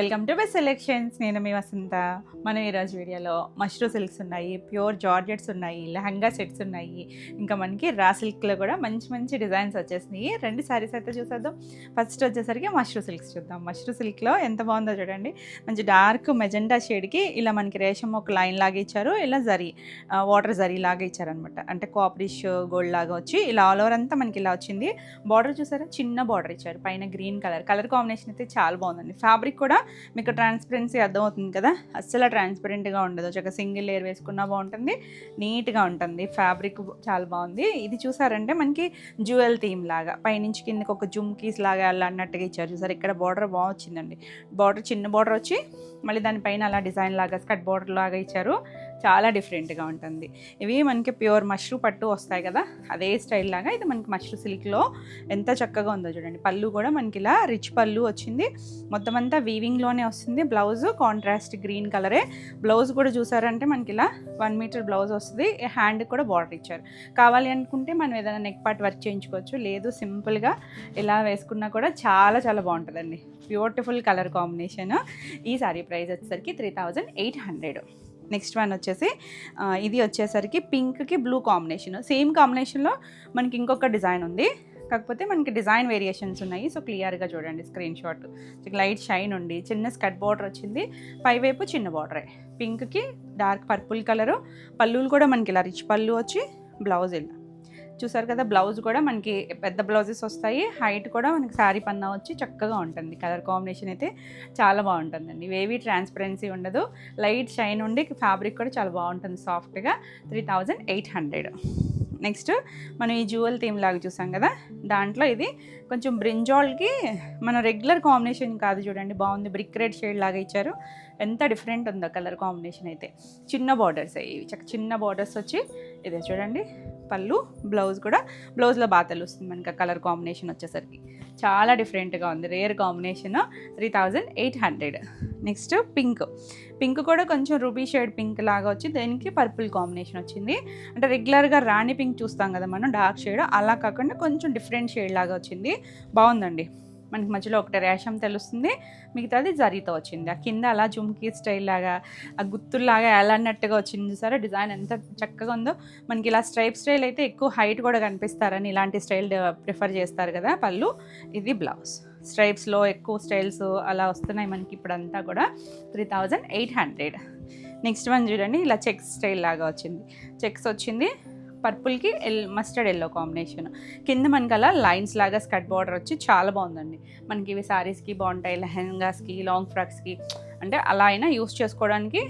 Welcome to best selections. నేను మీ వసంత. మనం ఈరోజు వీడియోలో మష్రూ సిల్క్స్ ఉన్నాయి, ప్యూర్ జార్జెట్స్ ఉన్నాయి, లెహంగా సెట్స్ ఉన్నాయి, ఇంకా మనకి రా సిల్క్లో కూడా మంచి మంచి డిజైన్స్ వచ్చేసినాయి. రెండు శారీస్ అయితే చూసేద్దాం. ఫస్ట్ వచ్చేసరికి మష్రూ సిల్క్స్ చూద్దాం. మష్రూ సిల్క్లో ఎంత బాగుందో చూడండి. మంచి డార్క్ మెజెండా షేడ్కి ఇలా మనకి రేషం ఒక లైన్ లాగా ఇచ్చారు, ఇలా జరీ వాటర్ జరీ లాగా ఇచ్చారనమాట. అంటే కాపరిష్ గోల్డ్ లాగా వచ్చి ఇలా ఆల్ ఓవర్ అంతా మనకి ఇలా వచ్చింది. బార్డర్ చూసారా, చిన్న బార్డర్ ఇచ్చారు, పైన గ్రీన్ కలర్ కాంబినేషన్ అయితే చాలా బాగుందండి. ఫ్యాబ్రిక్ కూడా మీకు ట్రాన్స్పరెన్సీ అర్థమవుతుంది కదా, అస్సలు ట్రాన్స్పరెంట్గా ఉండదు. ఒక సింగిల్ లేయర్ వేసుకున్నా బాగుంటుంది, నీట్గా ఉంటుంది. ఫ్యాబ్రిక్ చాలా బాగుంది. ఇది చూసారంటే మనకి జ్యువెల్ థీమ్ లాగా పైనుంచి కిందకి ఒక జుమ్కీస్ లాగా అలా అన్నట్టుగా ఇచ్చారు. చూసారు, ఇక్కడ బార్డర్ బాగా వచ్చిందండి. బార్డర్ చిన్న బార్డర్ వచ్చి మళ్ళీ దానిపైన అలా డిజైన్ లాగా స్కర్ట్ బార్డర్ లాగా ఇచ్చారు. చాలా డిఫరెంట్గా ఉంటుంది. ఇవి మనకి ప్యూర్ మష్రూ పట్టు వస్తాయి కదా, అదే స్టైల్ లాగా ఇది మనకి మష్రూ సిల్క్లో ఎంత చక్కగా ఉందో చూడండి. పళ్ళు కూడా మనకి ఇలా రిచ్ పళ్ళు వచ్చింది. మొత్తం అంతా వీవింగ్లోనే వస్తుంది. బ్లౌజ్ కాంట్రాస్ట్ గ్రీన్ కలరే. బ్లౌజ్ కూడా చూసారంటే మనకి ఇలా 1 మీటర్ బ్లౌజ్ వస్తుంది. హ్యాండ్ కూడా బార్డర్ ఇచ్చారు. కావాలి అనుకుంటే మనం ఏదైనా నెక్ పార్ట్ వర్క్ చేయించుకోవచ్చు, లేదు సింపుల్గా ఇలా వేసుకున్నా కూడా చాలా చాలా బాగుంటుందండి. Beautiful colour combination. ఈ సారీ ప్రైస్ వచ్చేసరికి 3800. నెక్స్ట్ వన్ వచ్చేసి ఇది వచ్చేసరికి పింక్కి బ్లూ కాంబినేషన్. సేమ్ కాంబినేషన్లో మనకి ఇంకొక డిజైన్ ఉంది, కాకపోతే మనకి డిజైన్ వేరియేషన్స్ ఉన్నాయి. సో క్లియర్గా చూడండి స్క్రీన్ షాట్. లైట్ షైన్ ఉండి చిన్న స్కర్ట్ బార్డర్ వచ్చింది, పైవైపు చిన్న బార్డరే. పింక్కి డార్క్ పర్పుల్ కలరు. పళ్ళులు కూడా మనకి ఇలా రిచ్ పళ్ళు వచ్చి బ్లౌజ్ ఇలా చూసారు కదా. బ్లౌజ్ కూడా మనకి పెద్ద బ్లౌజెస్ వస్తాయి. హైట్ కూడా మనకి శారీ పన్నా వచ్చి చక్కగా ఉంటుంది. కలర్ కాంబినేషన్ అయితే చాలా బాగుంటుందండి. వేవీ ట్రాన్స్పరెన్సీ ఉండదు, లైట్ షైన్ ఉండి ఫ్యాబ్రిక్ కూడా చాలా బాగుంటుంది సాఫ్ట్గా. 3800. నెక్స్ట్ మనం ఈ జ్యువెల్ థీమ్ లాగా చూసాం కదా, దాంట్లో ఇది కొంచెం బ్రింజాల్కి మన రెగ్యులర్ కాంబినేషన్ కాదు చూడండి, బాగుంది. బ్రిక్ రెడ్ షేడ్ లాగా ఇచ్చారు. ఎంత డిఫరెంట్ ఉందో కలర్ కాంబినేషన్ అయితే. చిన్న బార్డర్స్ ఇవి, చిన్న బార్డర్స్ వచ్చి ఇదే చూడండి. పళ్ళు బ్లౌజ్ కూడా బ్లౌజ్లో బాగా తెలుస్తుంది మనకి కలర్ కాంబినేషన్ వచ్చేసరికి. చాలా డిఫరెంట్గా ఉంది, రేర్ కాంబినేషన్. 3800. నెక్స్ట్ పింక్ కూడా కొంచెం రూబీ షేడ్ పింక్ లాగా వచ్చి దీనికి పర్పుల్ కాంబినేషన్ వచ్చింది. అంటే రెగ్యులర్గా రాణి పింక్ చూస్తాం కదా మనం, డార్క్ షేడ్ అలా కాకుండా కొంచెం డిఫరెంట్ షేడ్ లాగా వచ్చింది. బాగుందండి. మనకి మధ్యలో ఒకటి రేషం తెలుస్తుంది, మిగతాది జరీతో వచ్చింది. ఆ కింద అలా జుమ్కీ స్టైల్ లాగా ఆ గుత్తుల్లాగా ఎలా అన్నట్టుగా వచ్చింది. చూసారా డిజైన్ ఎంత చక్కగా ఉందో. మనకి ఇలా స్టైల్ అయితే ఎక్కువ హైట్ కూడా కనిపిస్తారని ఇలాంటి స్టైల్ ప్రిఫర్ చేస్తారు కదా. పళ్ళు, ఇది బ్లౌజ్. స్ట్రైప్స్లో ఎక్కువ స్టైల్స్ అలా వస్తున్నాయి మనకి ఇప్పుడంతా కూడా. 3800. నెక్స్ట్ వన్ చూడండి, ఇలా చెక్స్ స్టైల్ లాగా వచ్చింది. చెక్స్ వచ్చింది, పర్పుల్కి మస్టర్డ్ ఎల్లో కాంబినేషన్. కింద మనకి అలా లైన్స్ లాగా స్కర్ట్ బార్డర్ వచ్చి చాలా బాగుందండి. మనకి ఇవి శారీస్కి బాగుంటాయి, లెహంగాస్కి, లాంగ్ ఫ్రాక్స్కి, అంటే అలా అయినా యూస్ చేసుకోవడానికి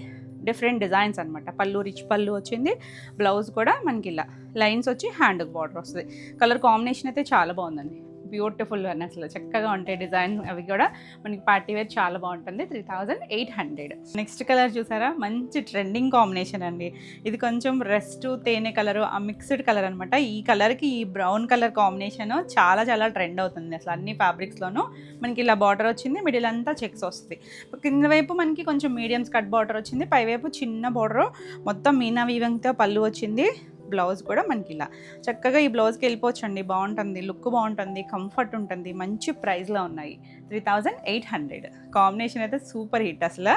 డిఫరెంట్ డిజైన్స్ అనమాట. పళ్ళు రిచ్ పళ్ళు వచ్చింది. బ్లౌజ్ కూడా మనకి ఇలా లైన్స్ వచ్చి హ్యాండ్కి బార్డర్ వస్తుంది. కలర్ కాంబినేషన్ అయితే చాలా బాగుందండి. బ్యూటిఫుల్ అని అసలు చక్కగా ఉంటాయి డిజైన్. అవి కూడా మనకి పార్టీ వేర్ చాలా బాగుంటుంది. 3800. నెక్స్ట్ కలర్ చూసారా, మంచి ట్రెండింగ్ కాంబినేషన్ అండి. ఇది కొంచెం రెస్ట్ తేనె కలరు, ఆ మిక్స్డ్ కలర్ అనమాట. ఈ కలర్కి ఈ బ్రౌన్ కలర్ కాంబినేషన్ చాలా చాలా ట్రెండ్ అవుతుంది అసలు అన్ని ఫ్యాబ్రిక్స్లోనూ. మనకి ఇలా బార్డర్ వచ్చింది, మిడిల్ అంతా చెక్స్ వస్తుంది. కింద వైపు మనకి కొంచెం మీడియం స్కర్ట్ బార్డర్ వచ్చింది, పైవైపు చిన్న బార్డర్, మొత్తం మీనా వీవింగ్తో పళ్ళు వచ్చింది. బ్లౌజ్ కూడా మనకి ఇలా చక్కగా ఈ బ్లౌజ్కి వెళ్ళిపోవచ్చు అండి. బాగుంటుంది, లుక్ బాగుంటుంది, కంఫర్ట్ ఉంటుంది. మంచి ప్రైస్లో ఉన్నాయి. 3800. కాంబినేషన్ అయితే సూపర్ హిట్ అసలు.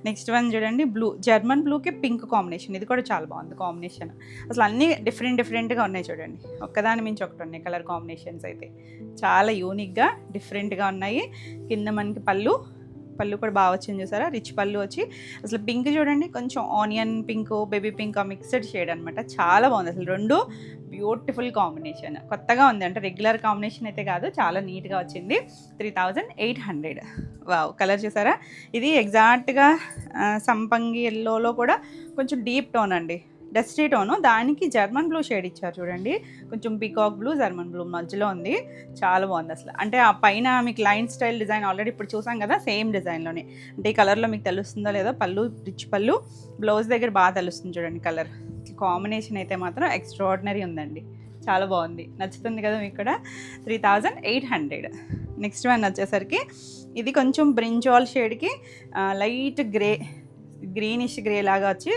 నెక్స్ట్ వన్ చూడండి, బ్లూ, జర్మన్ బ్లూకి పింక్ కాంబినేషన్. ఇది కూడా చాలా బాగుంది కాంబినేషన్. అసలు అన్నీ డిఫరెంట్గా ఉన్నాయి చూడండి. ఒక్కదాని మించి ఒకటి ఉన్నాయి కలర్ కాంబినేషన్స్ అయితే. చాలా యూనిక్గా డిఫరెంట్గా ఉన్నాయి. కింద మనకి పళ్ళు కూడా బాగా వచ్చింది చూసారా, రిచ్ పళ్ళు వచ్చి. అసలు పింక్ చూడండి, కొంచెం ఆనియన్ పింక్, బేబీ పింక్, ఆ మిక్స్డ్ షేడ్ అనమాట. చాలా బాగుంది అసలు. రెండు బ్యూటిఫుల్ కాంబినేషన్, కొత్తగా ఉంది. అంటే రెగ్యులర్ కాంబినేషన్ అయితే కాదు, చాలా నీట్గా వచ్చింది. 3800. వావ్, కలర్ చూసారా, ఇది ఎగ్జాక్ట్గా సంపంగి ఎల్లోలో కూడా కొంచెం డీప్ టోన్ అండి, డస్టీ టోను. దానికి జర్మన్ బ్లూ షేడ్ ఇచ్చారు చూడండి. కొంచెం పీకాక్ బ్లూ, జర్మన్ బ్లూ మధ్యలో ఉంది. చాలా బాగుంది అసలు. అంటే ఆ పైన మీకు లైన్ స్టైల్ డిజైన్ ఆల్రెడీ ఇప్పుడు చూసాం కదా, సేమ్ డిజైన్లోనే. అంటే ఈ కలర్లో మీకు తెలుస్తుందో లేదో, పళ్ళు రిచ్ పళ్ళు, బ్లౌజ్ దగ్గర బాగా తెలుస్తుంది చూడండి కలర్ కాంబినేషన్ అయితే మాత్రం ఎక్స్ట్రాడినరీ ఉందండి. చాలా బాగుంది, నచ్చుతుంది కదా మీకు కూడా. 3800. నెక్స్ట్ వన్ వచ్చేసరికి ఇది కొంచెం బ్రింజాల్ షేడ్కి లైట్ గ్రే గ్రీనిష్ గ్రే లాగా వచ్చి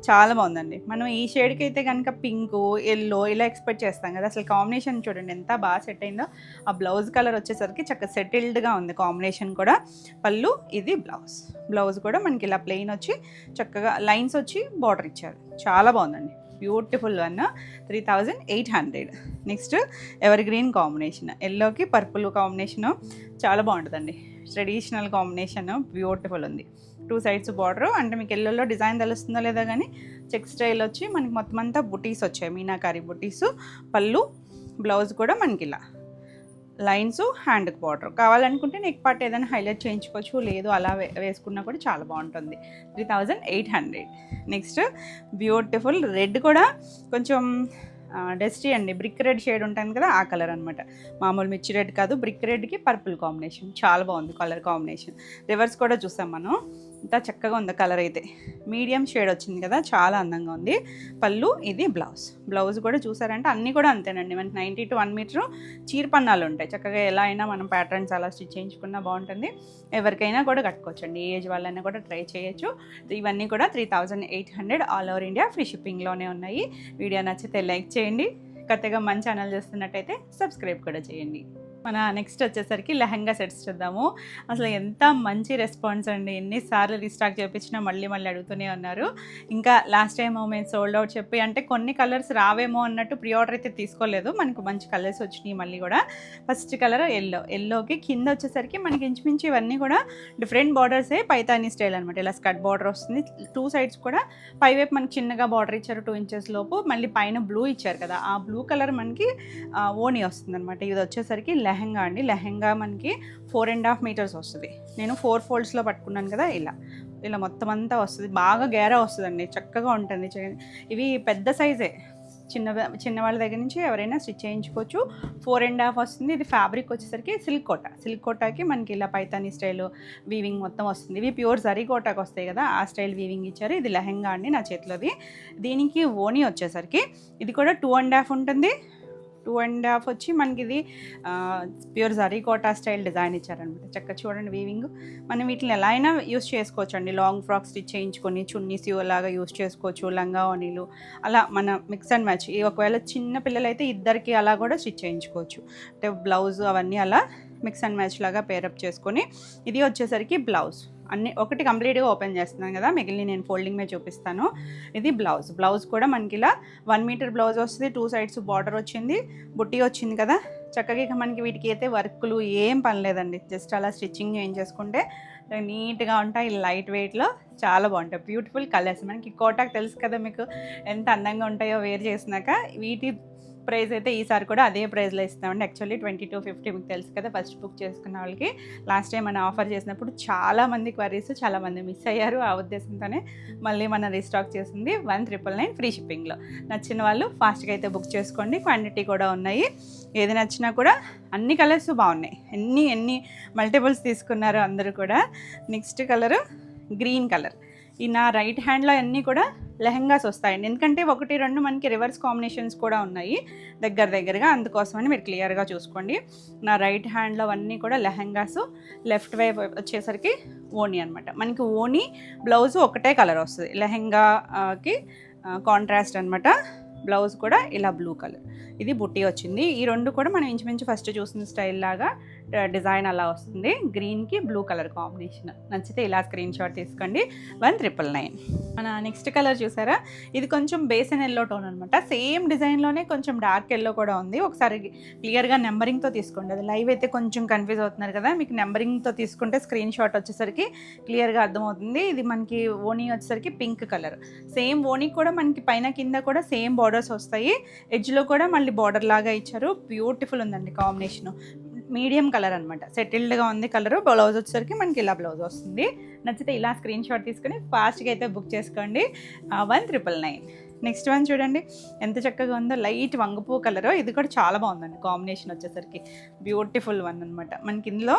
చాలా బాగుందండి. మనం ఈ షేడ్కి అయితే కనుక పింకు, ఎల్లో ఇలా ఎక్స్పెక్ట్ చేస్తాం కదా. అసలు కాంబినేషన్ చూడండి ఎంత బాగా సెట్ అయిందో. ఆ బ్లౌజ్ కలర్ వచ్చేసరికి చక్కగా సెటిల్డ్గా ఉంది కాంబినేషన్ కూడా. పళ్ళు, ఇది బ్లౌజ్ కూడా మనకి ఇలా ప్లెయిన్ వచ్చి చక్కగా లైన్స్ వచ్చి బార్డర్ ఇచ్చారు. చాలా బాగుందండి, beautiful one. 3800. Next ever green combination, ఎల్లోకి పర్పుల్ కాంబినేషను చాలా బాగుంటుందండి. ట్రెడిషనల్ కాంబినేషన్ బ్యూటిఫుల్ ఉంది. 2 సైడ్స్ బార్డర్. అంటే మీకు ఎల్లోలో డిజైన్ తెలుస్తుందో లేదో కానీ చెక్ స్టైల్ వచ్చి మనకి మొత్తం అంతా బుటీస్ వచ్చాయి, మీనాకారి బుటీస్. పళ్ళు, బ్లౌజ్ కూడా మనకి ఇలా లైన్స్, హ్యాండ్కి బార్డర్. కావాలనుకుంటే నెక్ పార్ట్ ఏదైనా హైలైట్ చేయించుకోవచ్చు, లేదు అలా వేసుకున్నా కూడా చాలా బాగుంటుంది. 3800. నెక్స్ట్ బ్యూటిఫుల్ రెడ్, కూడా కొంచెం డస్టీ అండి, బ్రిక్ రెడ్ షేడ్ ఉంటుంది కదా, ఆ కలర్ అనమాట. మామూలు మిర్చి రెడ్ కాదు, బ్రిక్ రెడ్కి పర్పుల్ కాంబినేషన్ చాలా బాగుంది కలర్ కాంబినేషన్. రివర్స్ కూడా చూసాం మనం, ఇంత చక్కగా ఉంది కలర్ అయితే. మీడియం షేడ్ వచ్చింది కదా, చాలా అందంగా ఉంది. పళ్ళు, ఇది బ్లౌజ్ కూడా చూసారంటే అన్నీ కూడా అంతేనండి. మనకి 90 to 1 మీటర్ చీరపన్నాలు ఉంటాయి. చక్కగా ఎలా అయినా మనం ప్యాటర్న్స్ అలా స్టిచ్ చేయించుకున్నా బాగుంటుంది. ఎవరికైనా కూడా కట్టుకోవచ్చండి, ఏ ఏజ్ వాళ్ళైనా కూడా ట్రై చేయొచ్చు. ఇవన్నీ కూడా 3800 ఆల్ ఓవర్ ఇండియా ఫ్రీ షిప్పింగ్లోనే ఉన్నాయి. వీడియో నచ్చితే లైక్ చేయండి, కొత్తగా మన ఛానల్ చూస్తున్నట్టయితే సబ్స్క్రైబ్ కూడా చేయండి. మన నెక్స్ట్ వచ్చేసరికి లెహంగా సెట్స్ చూద్దాము. అసలు ఎంత మంచి రెస్పాన్స్ అండి, ఎన్నిసార్లు రీస్టాక్ చేయించినా మళ్ళీ అడుగుతూనే ఉన్నారు. ఇంకా లాస్ట్ టైం మేము సోల్డ్ అవుట్ చెప్పి, అంటే కొన్ని కలర్స్ రావేమో అన్నట్టు ప్రీ ఆర్డర్ అయితే తీసుకోలేదు, మనకు మంచి కలర్స్ వచ్చినాయి మళ్ళీ కూడా. ఫస్ట్ కలర్ ఎల్లోకి కింద వచ్చేసరికి మనకి ఇంచుమించు ఇవన్నీ కూడా డిఫరెంట్ బార్డర్సే, పైతానీ స్టైల్ అనమాట. ఇలా స్కర్ట్ బార్డర్ వస్తుంది, 2 సైడ్స్ కూడా పైవైపు మనకి చిన్నగా బార్డర్ ఇచ్చారు 2 ఇంచెస్ లోపు. మళ్ళీ పైన బ్లూ ఇచ్చారు కదా, ఆ బ్లూ కలర్ మనకి ఓనీ వస్తుంది అనమాట. ఇది వచ్చేసరికి లెహంగా అండి. లెహంగా మనకి 4.5 మీటర్స్ వస్తుంది. నేను 4 ఫోల్డ్స్లో పట్టుకున్నాను కదా, ఇలా మొత్తం అంతా వస్తుంది. బాగా గేరా వస్తుందండి, చక్కగా ఉంటుంది. ఇవి పెద్ద సైజే, చిన్న వాళ్ళ దగ్గర నుంచి ఎవరైనా స్టిచ్ చేయించుకోవచ్చు. 4.5 వస్తుంది. ఇది ఫ్యాబ్రిక్ వచ్చేసరికి సిల్క్ కోటాకి మనకి ఇలా పైతానీ స్టైల్ వీవింగ్ మొత్తం వస్తుంది. ఇవి ప్యూర్ జరీ కోటాకి వస్తాయి కదా, ఆ స్టైల్ వీవింగ్ ఇచ్చారు. ఇది లెహంగా అండి నా చేతిలోది. దీనికి ఓనీ వచ్చేసరికి ఇది కూడా 2.5 ఉంటుంది. 2.5 వచ్చి మనకి ఇది pure zari Kota style design ఇచ్చారనమాట. చక్కగా చూడండి వీవింగ్. మనం వీటిని ఎలా అయినా యూస్ చేసుకోవచ్చు అండి. లాంగ్ ఫ్రాక్ స్టిచ్ చేయించుకొని చున్నీస్ లాగా యూస్ చేసుకోవచ్చు, లంగా ఓనీలు అలా మన మిక్స్ అండ్ మ్యాచ్. ఒకవేళ చిన్న పిల్లలైతే ఇద్దరికి అలా కూడా స్టిచ్ చేయించుకోవచ్చు. అంటే బ్లౌజ్ అవన్నీ అలా మిక్స్ అండ్ మ్యాచ్ లాగా పేరప్ చేసుకొని. ఇది వచ్చేసరికి బ్లౌజ్ అన్ని ఒకటి కంప్లీట్గా ఓపెన్ చేస్తున్నాను కదా, మిగిలిన నేను ఫోల్డింగ్ మీద చూపిస్తాను. ఇది బ్లౌజ్ కూడా మనకి ఇలా 1 మీటర్ బ్లౌజ్ వస్తుంది. 2 సైడ్స్ బార్డర్ వచ్చింది, బుట్టి వచ్చింది కదా. చక్కగా ఇక మనకి వీటికి అయితే వర్కులు ఏం పని లేదండి, జస్ట్ అలా స్టిచ్చింగ్ చేయించేసుకుంటే నీట్గా ఉంటాయి. లైట్ వెయిట్లో చాలా బాగుంటాయి. Beautiful colours. మనకి కోటాకు తెలుసు కదా మీకు ఎంత అందంగా ఉంటాయో వేర్ చేసినాక. వీటి ప్రైస్ అయితే ఈసారి కూడా అదే ప్రైస్లో ఇస్తామండి. యాక్చువల్లీ 2250 మీకు తెలుసు కదా, ఫస్ట్ బుక్ చేసుకున్న వాళ్ళకి. లాస్ట్ టైం మనం ఆఫర్ చేసినప్పుడు చాలామంది క్వరీస్, చాలామంది మిస్ అయ్యారు. ఆ ఉద్దేశంతోనే మళ్ళీ మనం రీస్టాక్ చేసింది 1999 ఫ్రీ షిప్పింగ్లో. నచ్చిన వాళ్ళు ఫాస్ట్గా అయితే బుక్ చేసుకోండి, క్వాంటిటీ కూడా ఉన్నాయి. ఏది నచ్చినా కూడా అన్ని కలర్స్ బాగున్నాయి. ఎన్ని మల్టిపుల్స్ తీసుకున్నారు అందరూ కూడా. Next colour green colour. ఈ నా రైట్ హ్యాండ్లో అన్నీ కూడా లెహంగాస్ వస్తాయండి, ఎందుకంటే 1-2 మనకి రివర్స్ కాంబినేషన్స్ కూడా ఉన్నాయి దగ్గరగా, అందుకోసమని మీరు క్లియర్గా చూసుకోండి. నా రైట్ హ్యాండ్లో అన్నీ కూడా లెహంగాస్. లెఫ్ట్ వైపు వచ్చేసరికి ఓనీ అనమాట. మనకి ఓనీ బ్లౌజ్ ఒకటే కలర్ వస్తుంది, లెహంగాకి కాంట్రాస్ట్ అనమాట. బ్లౌజ్ కూడా ఇలా బ్లూ కలర్, ఇది బుట్టి వచ్చింది. ఈ 2 కూడా మనం ఇంచుమించు ఫస్ట్ చూసిన స్టైల్ లాగా డిజైన్ అలా వస్తుంది. గ్రీన్కి బ్లూ కలర్ కాంబినేషన్. నచ్చితే ఇలా స్క్రీన్ షాట్ తీసుకోండి. 1999. మన నెక్స్ట్ కలర్ చూసారా, ఇది కొంచెం బేసన్ ఎల్లో టోన్ అనమాట. సేమ్ డిజైన్లోనే కొంచెం డార్క్ ఎల్లో కూడా ఉంది. ఒకసారి క్లియర్గా నెంబరింగ్తో తీసుకోండి. అది లైవ్ అయితే కొంచెం కన్ఫ్యూజ్ అవుతున్నారు కదా, మీకు నెంబరింగ్తో తీసుకుంటే స్క్రీన్ షాట్ వచ్చేసరికి క్లియర్గా అర్థమవుతుంది. ఇది మనకి ఓనీ వచ్చేసరికి పింక్ కలర్. సేమ్ ఓనీ కూడా మనకి పైన కింద కూడా సేమ్ బార్డర్స్ వస్తాయి. ఎడ్జ్లో కూడా మళ్ళీ బార్డర్ లాగా ఇచ్చారు. బ్యూటిఫుల్ ఉందండి కాంబినేషను. మీడియం కలర్ అనమాట, సెటిల్డ్గా ఉంది కలరు. బ్లౌజ్ వచ్చేసరికి మనకి ఇలా బ్లౌజ్ వస్తుంది. నచ్చితే ఇలా స్క్రీన్ షాట్ తీసుకుని ఫాస్ట్గా అయితే బుక్ చేసుకోండి. 1999. నెక్స్ట్ వన్ చూడండి ఎంత చక్కగా ఉందో, లైట్ వంగపూ కలరు. ఇది కూడా చాలా బాగుందండి కాంబినేషన్ వచ్చేసరికి. బ్యూటిఫుల్ వన్ అనమాట. మనకి ఇందులో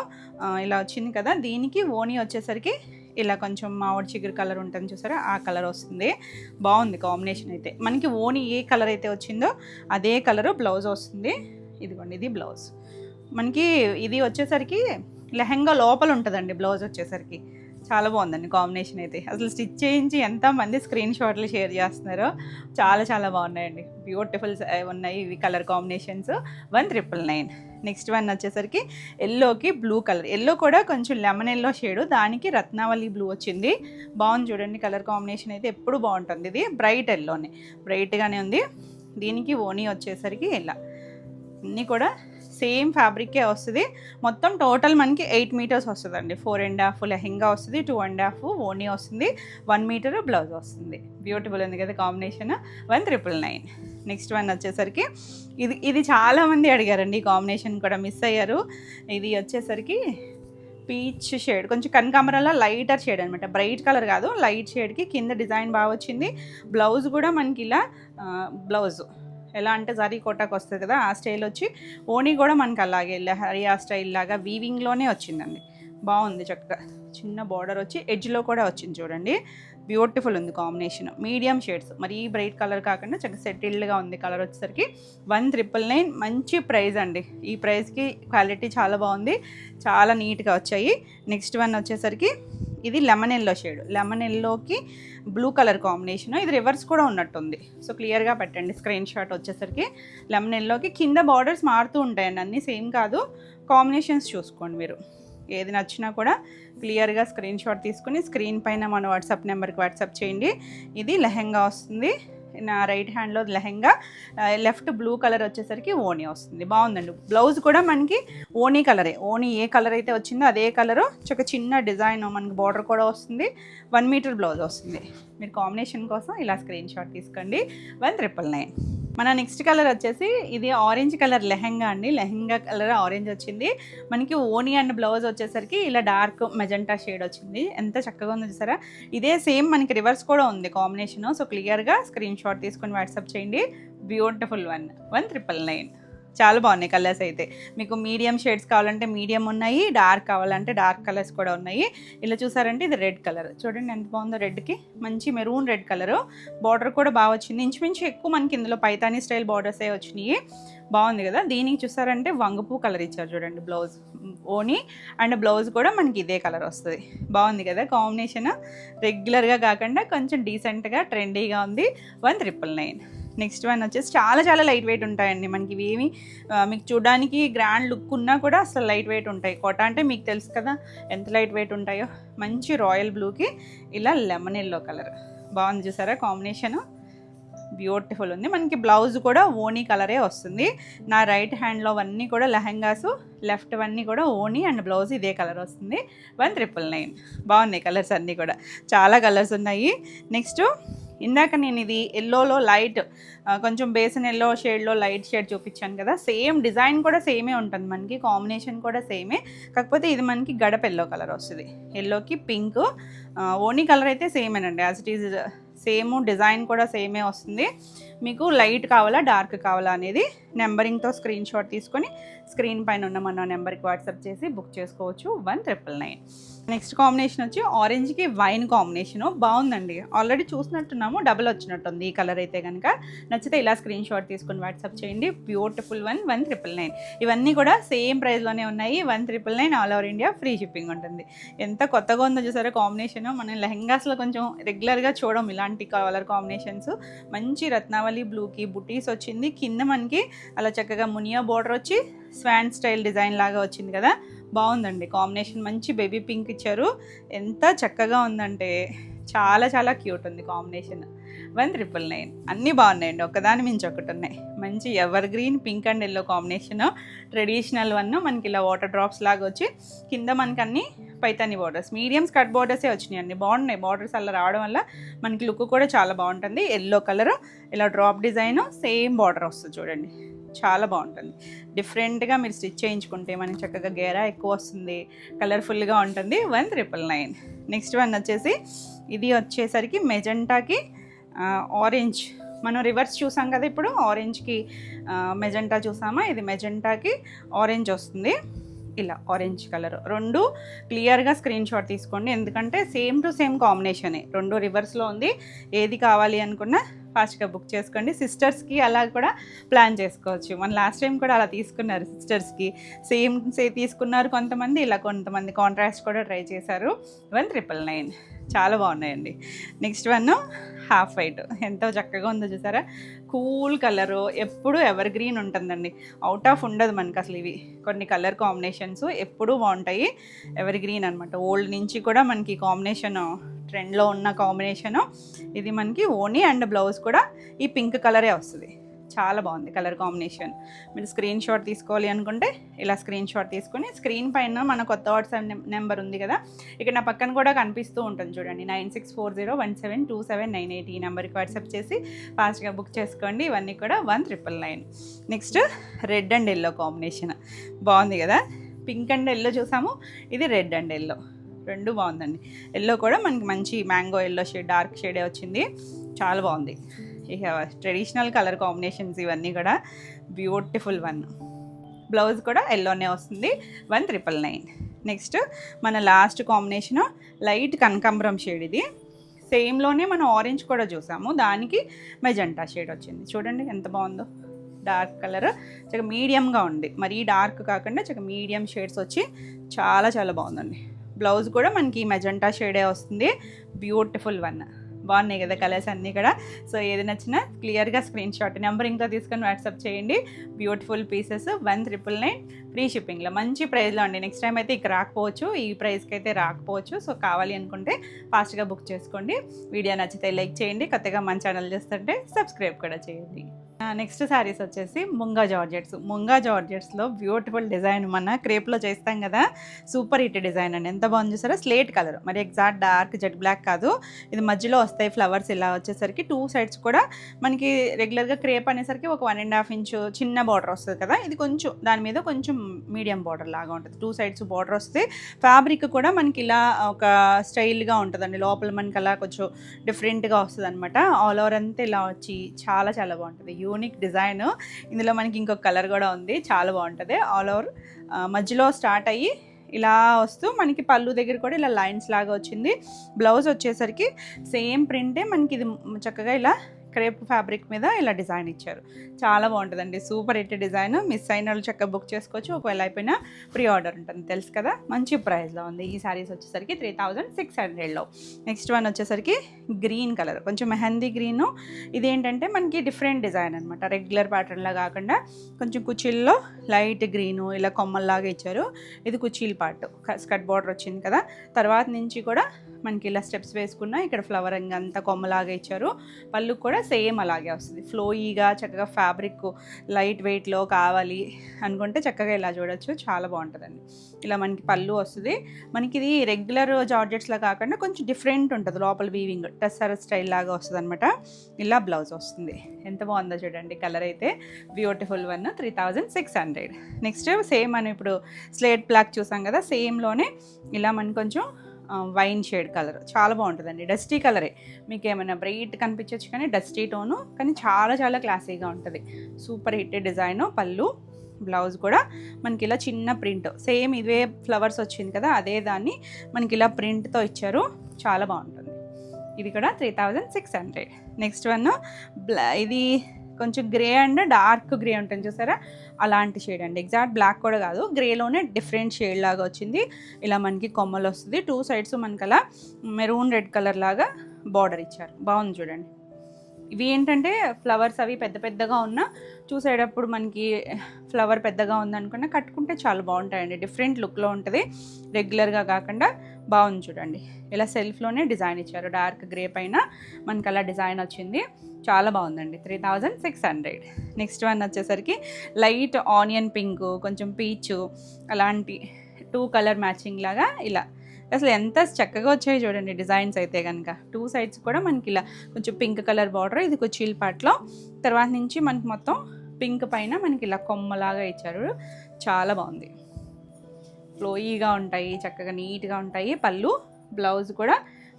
ఇలా వచ్చింది కదా, దీనికి ఓనీ వచ్చేసరికి ఇలా కొంచెం మామిడి చిగురు కలర్ ఉంటుంది చూసారా, ఆ కలర్ వస్తుంది. బాగుంది కాంబినేషన్ అయితే. మనకి ఓనీ ఏ కలర్ అయితే వచ్చిందో అదే కలరు బ్లౌజ్ వస్తుంది. ఇదిగోండి, ఇది బ్లౌజ్. మనకి ఇది వచ్చేసరికి లెహంగా లోపల ఉంటుందండి బ్లౌజ్ వచ్చేసరికి. చాలా బాగుందండి కాంబినేషన్ అయితే. అసలు స్టిచ్ చేయించి ఎంతమంది స్క్రీన్ షాట్లు షేర్ చేస్తున్నారో. చాలా చాలా బాగున్నాయండి. బ్యూటిఫుల్స్ ఉన్నాయి ఇవి కలర్ కాంబినేషన్స్. 1999. నెక్స్ట్ వన్ వచ్చేసరికి ఎల్లోకి బ్లూ కలర్. ఎల్లో కూడా కొంచెం లెమన్ ఎల్లో షేడు, దానికి రత్నావళి బ్లూ వచ్చింది. బాగుంది చూడండి కలర్ కాంబినేషన్ అయితే ఎప్పుడు బాగుంటుంది. ఇది బ్రైట్ ఎల్లోనే, బ్రైట్గానే ఉంది. దీనికి ఓనీ వచ్చేసరికి ఇలా అన్నీ కూడా సేమ్ ఫ్యాబ్రికే వస్తుంది. మొత్తం టోటల్ మనకి 8 మీటర్స్ వస్తుందండి. 4.5 లెహెంగా వస్తుంది, 2.5 ఓనీ వస్తుంది, 1 మీటర్ బ్లౌజ్ వస్తుంది. బ్యూటిఫుల్ ఉంది కదా కాంబినేషన్. 1999. నెక్స్ట్ వన్ వచ్చేసరికి ఇది చాలామంది అడిగారండి. ఈ కాంబినేషన్ కూడా మిస్ అయ్యారు. ఇది వచ్చేసరికి పీచ్ షేడ్, కొంచెం కనకాంబరంలో లైటర్ షేడ్ అనమాట. బ్రైట్ కలర్ కాదు, లైట్ షేడ్కి కింద డిజైన్ బాగా వచ్చింది. బ్లౌజ్ కూడా మనకి ఇలా బ్లౌజ్ ఎలా అంటే జరీ కోటాకు వస్తుంది కదా, ఆ స్టైల్ వచ్చి ఓనీ కూడా మనకి అలాగే లహరియా స్టైల్ లాగా వీవింగ్లోనే వచ్చిందండి. బాగుంది చక్కగా. చిన్న బార్డర్ వచ్చి ఎడ్జ్లో కూడా వచ్చింది చూడండి. బ్యూటిఫుల్ ఉంది కాంబినేషన్. మీడియం షేడ్స్, మరీ బ్రైట్ కలర్ కాకుండా చక్కగా సెటిల్డ్గా ఉంది కలర్ వచ్చేసరికి. 1999. మంచి ప్రైస్ అండి. ఈ ప్రైస్కి క్వాలిటీ చాలా బాగుంది, చాలా నీట్గా వచ్చాయి. నెక్స్ట్ వన్ వచ్చేసరికి ఇది లెమన్ ఎల్లో షేడ్. లెమన్ ఎల్లోకి బ్లూ కలర్ కాంబినేషన్. ఇది రివర్స్ కూడా ఉన్నట్టుంది. సో క్లియర్గా పెట్టండి స్క్రీన్ షాట్ వచ్చేసరికి. లెమన్ ఎల్లోకి కింద బార్డర్స్ మారుతూ ఉంటాయండి, అన్నీ సేమ్ కాదు. కాంబినేషన్స్ చూసుకోండి మీరు. ఏది నచ్చినా కూడా క్లియర్గా స్క్రీన్ షాట్ తీసుకుని స్క్రీన్ పైన మన వాట్సాప్ నెంబర్కి వాట్సాప్ చేయండి. ఇది లెహెంగా వస్తుంది. నా రైట్ హ్యాండ్లో లెహెంగా, లెఫ్ట్ బ్లూ కలర్ వచ్చేసరికి ఓనీ వస్తుంది. బాగుందండి. బ్లౌజ్ కూడా మనకి ఓనీ కలరే. ఓనీ ఏ కలర్ అయితే వచ్చిందో అదే కలరు, చిన్న డిజైన్ మనకి బార్డర్ కూడా వస్తుంది. 1 మీటర్ బ్లౌజ్ వస్తుంది. మీరు కాంబినేషన్ కోసం ఇలా స్క్రీన్ షాట్ తీసుకోండి. 1999. మన నెక్స్ట్ కలర్ వచ్చేసి ఇది ఆరెంజ్ కలర్ లెహెంగా అండి. లెహెంగా కలర్ ఆరెంజ్ వచ్చింది. మనకి ఓనీ అండ్ బ్లౌజ్ వచ్చేసరికి ఇలా డార్క్ మెజెంటా షేడ్ వచ్చింది. ఎంత చక్కగా ఉందో చూసారా. ఇదే సేమ్ మనకి రివర్స్ కూడా ఉంది కాంబినేషన్. సో క్లియర్గా స్క్రీన్ షాట్ తీసుకొని వాట్సాప్ చేయండి. Beautiful one. 1999. చాలా బాగున్నాయి కలర్స్ అయితే. మీకు మీడియం షేడ్స్ కావాలంటే మీడియం ఉన్నాయి, డార్క్ కావాలంటే డార్క్ కలర్స్ కూడా ఉన్నాయి. ఇలా చూసారంటే ఇది రెడ్ కలర్ చూడండి ఎంత బాగుందో. రెడ్కి మంచి మెరూన్ రెడ్ కలరు. బార్డర్ కూడా బాగా వచ్చింది. ఇంచుమించు ఎక్కువ మనకి ఇందులో పైతానీ స్టైల్ బార్డర్సే వచ్చినాయి. బాగుంది కదా. దీనికి చూసారంటే వంగపూ కలర్ ఇచ్చారు చూడండి. బ్లౌజ్ ఓనీ అండ్ బ్లౌజ్ కూడా మనకి ఇదే కలర్ వస్తుంది. బాగుంది కదా కాంబినేషన్. రెగ్యులర్గా కాకుండా కొంచెం డీసెంట్గా ట్రెండీగా ఉంది. 1999. నెక్స్ట్ వన్ వచ్చేసి చాలా లైట్ వెయిట్ ఉంటాయండి. మనకి ఇవేమి మీకు చూడడానికి గ్రాండ్ లుక్ ఉన్నా కూడా అసలు లైట్ వెయిట్ ఉంటాయి. కోట అంటే మీకు తెలుసు కదా ఎంత లైట్ వెయిట్ ఉంటాయో. మంచి రాయల్ బ్లూకి ఇలా లెమన్ ఎల్లో కలర్. బాగుంది చూసారా కాంబినేషను. బ్యూటిఫుల్ ఉంది. మనకి బ్లౌజ్ కూడా ఓనీ కలరే వస్తుంది. నా రైట్ హ్యాండ్లో అన్నీ కూడా లెహెంగాసు, లెఫ్ట్ అన్నీ కూడా ఓనీ అండ్ బ్లౌజ్ ఇదే కలర్ వస్తుంది. 1999. బాగున్నాయి కలర్స్ అన్నీ కూడా. చాలా కలర్స్ ఉన్నాయి. నెక్స్ట్ ఇందాక నేను ఇది ఎల్లోలో లైట్, కొంచెం బేసన్ ఎల్లో షేడ్లో లైట్ షేడ్ చూపించాను కదా. సేమ్ డిజైన్ కూడా సేమే ఉంటుంది మనకి, కాంబినేషన్ కూడా సేమే. కాకపోతే ఇది మనకి గడప ఎల్లో కలర్ వస్తుంది. ఎల్లోకి పింక్. ఓనీ కలర్ అయితే సేమేనండి, as it is same. Design కూడా సేమే వస్తుంది. మీకు లైట్ కావాలా డార్క్ కావాలా అనేది నెంబరింగ్తో స్క్రీన్ షాట్ తీసుకొని స్క్రీన్ పైన ఉన్న మన నెంబర్కి వాట్సాప్ చేసి బుక్ చేసుకోవచ్చు. 1999. నెక్స్ట్ కాంబినేషన్ వచ్చి ఆరెంజ్కి వైన్ కాంబినేషను. బాగుందండి. ఆల్రెడీ చూసినట్టున్నాము, డబుల్ వచ్చినట్టుంది ఈ కలర్ అయితే కనుక. నచ్చితే ఇలా స్క్రీన్ షాట్ తీసుకొని వాట్సాప్ చేయండి. Beautiful one. 1999. ఇవన్నీ కూడా సేమ్ ప్రైస్లోనే ఉన్నాయి. 1999 all over India free shipping ఉంటుంది. ఎంత కొత్తగా ఉందో చూసారా కాంబినేషన్. మనం లెహెంగాస్లో కొంచెం రెగ్యులర్గా చూడడం ఇలాంటి కలర్ కాంబినేషన్స్. మంచి రత్నావళి బ్లూకి బుటీస్ వచ్చింది. కింద మనకి అలా చక్కగా మునియా బోర్డర్ వచ్చి స్వాన్ స్టైల్ డిజైన్ లాగా వచ్చింది కదా. బాగుందండి కాంబినేషన్. మంచి బేబీ పింక్ ఇచ్చారు. ఎంత చక్కగా ఉందంటే చాలా క్యూట్ ఉంది కాంబినేషన్. 1999. అన్నీ బాగున్నాయండి, ఒకదాని మించి ఒకటి ఉన్నాయి. మంచి ever green pink and yellow combination. Traditional one మనకి ఇలా వాటర్ డ్రాప్స్ లాగా వచ్చి కింద మనకి అన్ని పైతాని బార్డర్స్, మీడియం స్కర్ట్ బార్డర్సే వచ్చినాయి అండి. బాగున్నాయి బార్డర్స్ అలా రావడం వల్ల మనకి లుక్ కూడా చాలా బాగుంటుంది. ఎల్లో కలర్ ఇలా డ్రాప్ డిజైన్, సేమ్ బార్డర్ వస్తుంది చూడండి. చాలా బాగుంటుంది. డిఫరెంట్గా మీరు స్టిచ్ చేయించుకుంటే మనకి చక్కగా గేరా ఎక్కువ వస్తుంది, కలర్ఫుల్గా ఉంటుంది. 1999. నెక్స్ట్ వన్ వచ్చేసి ఇది వచ్చేసరికి మెజెంటాకి ఆరెంజ్. మనం రివర్స్ చూసాం కదా, ఇప్పుడు ఆరెంజ్కి మెజెంటా చూసామా. ఇది మెజెంటాకి ఆరెంజ్ వస్తుంది. ఇలా ఆరెంజ్ కలర్. రెండు క్లియర్గా స్క్రీన్ షాట్ తీసుకోండి, ఎందుకంటే సేమ్ టు సేమ్ కాంబినేషనే. రెండు రివర్స్లో ఉంది. ఏది కావాలి అనుకున్నా ఫాస్ట్గా బుక్ చేసుకోండి. సిస్టర్స్కి అలా కూడా ప్లాన్ చేసుకోవచ్చు. మన లాస్ట్ టైం కూడా అలా తీసుకున్నారు సిస్టర్స్కి, సేమ్ తీసుకున్నారు కొంతమంది, ఇలా కొంతమంది కాంట్రాస్ట్ కూడా ట్రై చేశారు. 1999 చాలా బాగున్నాయండి. నెక్స్ట్ వన్ హాఫ్ వైట్, ఎంతో చక్కగా ఉందో చూసారా, కూల్ కలరు, ఎప్పుడు ఎవర్ గ్రీన్ ఉంటుందండి, అవుట్ ఆఫ్ ఉండదు మనకి అసలు. ఇవి కొన్ని కలర్ కాంబినేషన్స్ ఎప్పుడూ బాగుంటాయి, ఎవర్ గ్రీన్ అనమాట. ఓల్డ్ నుంచి కూడా మనకి కాంబినేషను ట్రెండ్లో ఉన్న కాంబినేషను ఇది. మనకి ఓనీ అండ్ బ్లౌజ్ కూడా ఈ పింక్ కలరే వస్తుంది. చాలా బాగుంది కలర్ కాంబినేషన్. మీరు స్క్రీన్ షాట్ తీసుకోవాలి అనుకుంటే ఇలా స్క్రీన్ షాట్ తీసుకొని స్క్రీన్ పైన మన కొత్త వాట్సాప్ నెంబర్ ఉంది కదా, ఇక్కడ నా పక్కన కూడా కనిపిస్తూ ఉంటుంది చూడండి, 9640172798. ఈ నెంబర్కి వాట్సాప్ చేసి ఫాస్ట్గా బుక్ చేసుకోండి. ఇవన్నీ కూడా 1999. Next red and yellow combination బాగుంది కదా, పింక్ అండ్ ఎల్లో చూసాము, ఇది రెడ్ అండ్ ఎల్లో, రెండు బాగుందండి. ఎల్లో కూడా మనకి మంచి మ్యాంగో ఎల్లో షేడ్, డార్క్ షేడే వచ్చింది, చాలా బాగుంది. ఇక ట్రెడిషనల్ కలర్ కాంబినేషన్స్ ఇవన్నీ కూడా బ్యూటిఫుల్ వన్. బ్లౌజ్ కూడా ఎల్లోనే వస్తుంది, 1999. నెక్స్ట్ మన లాస్ట్ కాంబినేషను లైట్ కనకాంబరం షేడ్. ఇది సేమ్లోనే మనం ఆరెంజ్ కూడా చూసాము, దానికి మెజెంటా షేడ్ వచ్చింది. చూడండి ఎంత బాగుందో, డార్క్ కలర్ చక్కగా మీడియంగా ఉంది, మరీ డార్క్ కాకుండా చక్కగా మీడియం షేడ్స్ వచ్చి చాలా చాలా బాగుందండి. బ్లౌజ్ కూడా మనకి మెజెంటా షేడే వస్తుంది, బ్యూటిఫుల్ వన్. బాగున్నాయి కదా కలర్స్ అన్నీ కూడా. సో ఏది నచ్చినా క్లియర్గా స్క్రీన్ షాట్ నెంబర్ ఇంకా తీసుకొని వాట్సాప్ చేయండి. బ్యూటిఫుల్ పీసెస్ 1999 ఫ్రీ షిప్పింగ్లో, మంచి ప్రైస్లో అండి. నెక్స్ట్ టైం అయితే ఇక రాకపోవచ్చు, ఈ ప్రైస్కి అయితే రాకపోవచ్చు. సో కావాలి అనుకుంటే ఫాస్ట్గా బుక్ చేసుకోండి. వీడియో నచ్చితే లైక్ చేయండి, కొత్తగా మన ఛానల్ చేస్తుంటే సబ్స్క్రైబ్ కూడా చేయండి. నెక్స్ట్ శారీస్ వచ్చేసి ముంగా జార్జెట్స్. ముంగా జార్జెట్స్లో బ్యూటిఫుల్ డిజైన్, మన క్రేప్లో చేస్తాం కదా, సూపర్ హిట్ డిజైన్ అండి. ఎంత బాగుంది చూసారా, స్లేట్ కలర్, మరి ఎగ్జాక్ట్ డార్క్ జెట్ బ్లాక్ కాదు, ఇది మధ్యలో వస్తాయి ఫ్లవర్స్. ఇలా వచ్చేసరికి 2 సైడ్స్ కూడా మనకి రెగ్యులర్గా క్రేప్ అనేసరికి ఒక 1.5 ఇంచ్ చిన్న బార్డర్ వస్తుంది కదా, ఇది కొంచెం దాని మీద కొంచెం మీడియం బార్డర్ లాగా ఉంటుంది. 2 సైడ్స్ బార్డర్ వస్తే ఫ్యాబ్రిక్ కూడా మనకి ఇలా ఒక స్టైల్గా ఉంటుందండి. లోపల మనకి అలా కొంచెం డిఫరెంట్గా వస్తుంది అనమాట. ఆల్ ఓవర్ అంతా ఇలా వచ్చి చాలా చాలా బాగుంటుంది, యూనిక్ డిజైన్. ఇందులో మనకి ఇంకొక కలర్ కూడా ఉంది, చాలా బాగుంటుంది. ఆల్ ఓవర్ మధ్యలో స్టార్ట్ అయ్యి ఇలా వస్తూ మనకి పళ్ళు దగ్గర కూడా ఇలా లైన్స్ లాగా వచ్చింది. బ్లౌజ్ వచ్చేసరికి సేమ్ ప్రింటే మనకి ఇది చక్కగా ఇలా క్రేప్ ఫ్యాబ్రిక్ మీద ఇలా డిజైన్ ఇచ్చారు, చాలా బాగుంటుందండి. సూపర్ హిట్ డిజైన్, మిస్ అయిన వాళ్ళు చక్కగా బుక్ చేసుకోవచ్చు. ఒకవేళ అయిపోయినా ప్రీ ఆర్డర్ ఉంటుంది, తెలుసు కదా. మంచి ప్రైస్లో ఉంది ఈ శారీస్ వచ్చేసరికి 3600లో. నెక్స్ట్ వన్ వచ్చేసరికి గ్రీన్ కలర్, కొంచెం మెహందీ గ్రీను. ఇదేంటంటే మనకి డిఫరెంట్ డిజైన్ అనమాట, రెగ్యులర్ ప్యాటర్న్లా కాకుండా కొంచెం కుచీల్లో లైట్ గ్రీను ఇలా కొమ్మల్లాగా ఇచ్చారు. ఇది కుచీల పార్ట్, స్కర్ట్ బార్డర్ వచ్చింది కదా, తర్వాత నుంచి కూడా మనకి ఇలా స్టెప్స్ వేసుకున్న ఇక్కడ ఫ్లవరింగ్ అంతా కొమ్మలాగా ఇచ్చారు. పళ్ళు కూడా సేమ్ అలాగే వస్తుంది, ఫ్లోయీగా చక్కగా. ఫ్యాబ్రిక్ లైట్ వెయిట్లో కావాలి అనుకుంటే చక్కగా ఇలా చూడొచ్చు, చాలా బాగుంటుందండి. ఇలా మనకి పళ్ళు వస్తుంది. మనకి ఇది రెగ్యులర్ జార్జెట్స్లా కాకుండా కొంచెం డిఫరెంట్ ఉంటుంది, లోపల వీవింగ్ టస్సర్ స్టైల్ లాగా వస్తుంది అనమాట. ఇలా బ్లౌజ్ వస్తుంది, ఎంత బాగుందో చూడండి. కలర్ అయితే బ్యూటిఫుల్ వన్, 3600. నెక్స్ట్ సేమ్ మనం ఇప్పుడు స్లేట్ బ్లాక్ చూసాం కదా, సేమ్లోనే ఇలా మనకి కొంచెం వైన్ షేడ్ కలర్, చాలా బాగుంటుందండి. డస్టీ కలరే, మీకు ఏమైనా బ్రైట్ కనిపించవచ్చు కానీ డస్టీ టోను, కానీ చాలా చాలా క్లాసీగా ఉంటుంది. Super hit design. పళ్ళు, బ్లౌజ్ కూడా మనకి ఇలా చిన్న ప్రింట్, సేమ్ ఇవే ఫ్లవర్స్ వచ్చింది కదా అదే దాన్ని మనకి ఇలా ప్రింట్తో ఇచ్చారు, చాలా బాగుంటుంది. ఇది కూడా 3600. నెక్స్ట్ వన్ ఇది కొంచెం గ్రే అండ్ డార్క్ గ్రే ఉంటుంది చూసారా, అలాంటి షేడ్ అండి. ఎగ్జాక్ట్ బ్లాక్ కూడా కాదు, గ్రేలోనే డిఫరెంట్ షేడ్ లాగా వచ్చింది. ఇలా మనకి కొమ్మలు వస్తుంది, 2 సైడ్స్ మనకి అలా మెరూన్ రెడ్ కలర్ లాగా బార్డర్ ఇచ్చారు, బాగుంది చూడండి. ఇవి ఏంటంటే ఫ్లవర్స్ అవి పెద్ద పెద్దగా ఉన్న చూసేటప్పుడు మనకి ఫ్లవర్ పెద్దగా ఉందనుకున్నా కట్టుకుంటే చాలా బాగుంటాయండి, డిఫరెంట్ లుక్లో ఉంటుంది, రెగ్యులర్గా కాకుండా. బాగుంది చూడండి, ఇలా సెల్ఫ్లోనే డిజైన్ ఇచ్చారు, డార్క్ గ్రే పైన మనకి అలా డిజైన్ వచ్చింది, చాలా బాగుందండి. 3600. నెక్స్ట్ వన్ వచ్చేసరికి లైట్ ఆనియన్ పింక్, కొంచెం పీచు, అలాంటి 2 కలర్ మ్యాచింగ్ లాగా ఇలా అసలు ఎంత చక్కగా వచ్చాయి చూడండి డిజైన్స్ అయితే కనుక. 2 సైడ్స్ కూడా మనకి ఇలా కొంచెం పింక్ కలర్ బార్డర్, ఇది కుచీల్ పార్ట్లో, తర్వాత నుంచి మనకి మొత్తం పింక్ పైన మనకి ఇలా కొమ్మలాగా ఇచ్చారు, చాలా బాగుంది. ఫ్లోయీగా ఉంటాయి, చక్కగా నీట్గా ఉంటాయి. పళ్ళు, బ్లౌజ్ కూడా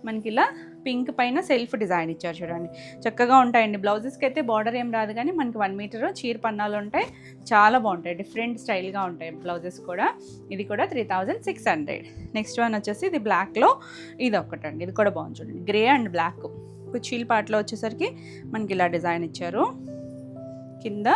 మనకి ఇలా పింక్ పైన సెల్ఫ్ డిజైన్ ఇచ్చారు చూడండి, చక్కగా ఉంటాయండి. బ్లౌజెస్కి అయితే బార్డర్ ఏం రాదు కానీ మనకి 1 మీటర్ చీర పన్నాలు ఉంటాయి, చాలా బాగుంటాయి, డిఫరెంట్ స్టైల్గా ఉంటాయి బ్లౌజెస్ కూడా. ఇది కూడా 3600. నెక్స్ట్ వన్ వచ్చేసి ఇది బ్లాక్లో, ఇది ఒకటండి, ఇది కూడా బాగుంది చూడండి, గ్రే అండ్ బ్లాక్, కుర్చీల పాటలో వచ్చేసరికి మనకి ఇలా డిజైన్ ఇచ్చారు. కింద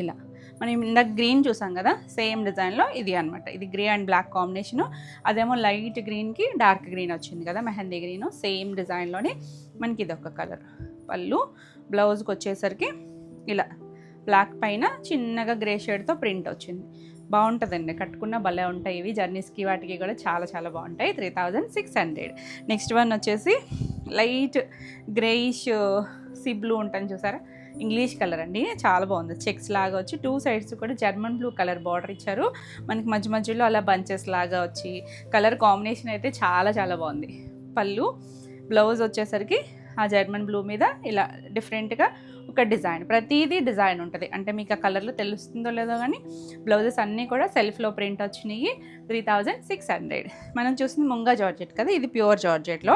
ఇలా మనం ఇందాక గ్రీన్ చూసాం కదా, సేమ్ డిజైన్లో ఇది అనమాట. ఇది గ్రే అండ్ బ్లాక్ కాంబినేషను, అదేమో లైట్ గ్రీన్కి డార్క్ గ్రీన్ వచ్చింది కదా, మెహందీ గ్రీను. సేమ్ డిజైన్లోనే మనకి ఇది ఒక కలర్. పళ్ళు, బ్లౌజ్కి వచ్చేసరికి ఇలా బ్లాక్ పైన చిన్నగా గ్రే షేడ్తో ప్రింట్ వచ్చింది. బాగుంటుందండి, కట్టుకున్న భలే ఉంటాయి ఇవి. జర్నీస్కి వాటికి కూడా చాలా చాలా బాగుంటాయి. 3600. నెక్స్ట్ వన్ వచ్చేసి లైట్ గ్రేయిష్ సీ బ్లూ ఉంటుంది చూసారా, ఇంగ్లీష్ కలర్ అండి. చాలా బాగుంది, చెక్స్ లాగా వచ్చి 2 సైడ్స్ కూడా జర్మన్ బ్లూ కలర్ బార్డర్ ఇచ్చారు. మనకి మధ్య మధ్యలో అలా బంచెస్ లాగా వచ్చి కలర్ కాంబినేషన్ అయితే చాలా చాలా బాగుంది. పళ్ళు, బ్లౌజ్ వచ్చేసరికి ఆ జర్మన్ బ్లూ మీద ఇలా డిఫరెంట్గా ఒక డిజైన్, ప్రతిదీ డిజైన్ ఉంటుంది. అంటే మీకు ఆ కలర్లో తెలుస్తుందో లేదో కానీ బ్లౌజెస్ అన్నీ కూడా సెల్ఫ్లో ప్రింట్ వచ్చినాయి. 3600. మనం చూసింది ముంగా జార్జెట్ కదా, ఇది ప్యూర్ జార్జెట్లో.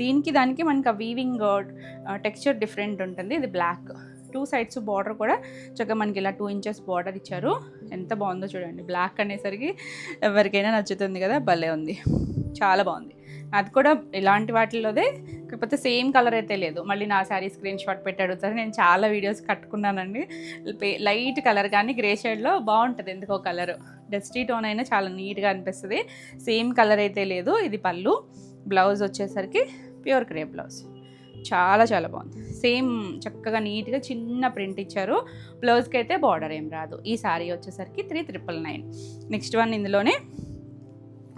దీనికి దానికి మనకి ఆ వీవింగ్ టెక్స్చర్ డిఫరెంట్ ఉంటుంది. ఇది బ్లాక్, 2 సైడ్స్ బార్డర్ కూడా చక్కగా మనకి ఇలా 2 ఇంచెస్ బార్డర్ ఇచ్చారు. ఎంత బాగుందో చూడండి. బ్లాక్ అనేసరికి ఎవరికైనా నచ్చుతుంది కదా, భలే ఉంది, చాలా బాగుంది. అది కూడా ఇలాంటి వాటిల్లోదే, కాకపోతే సేమ్ కలర్ అయితే లేదు. మళ్ళీ నా శారీ స్క్రీన్ షాట్ పెట్టి అడుగుతారు. నేను చాలా వీడియోస్ కట్టుకున్నానండి. లైట్ కలర్ కానీ గ్రే షేడ్లో బాగుంటుంది ఎందుకో కలర్. డస్టీ టోన్ అయినా చాలా నీట్గా అనిపిస్తుంది. సేమ్ కలర్ అయితే లేదు. ఇది పళ్ళు, బ్లౌజ్ వచ్చేసరికి ప్యూర్ క్రేప్ బ్లౌజ్. చాలా చాలా బాగుంది. సేమ్ చక్కగా నీట్గా చిన్న ప్రింట్ ఇచ్చారు. బ్లౌజ్కి అయితే బార్డర్ ఏం రాదు. ఈ శారీ వచ్చేసరికి 3999. నెక్స్ట్ వన్ ఇందులోనే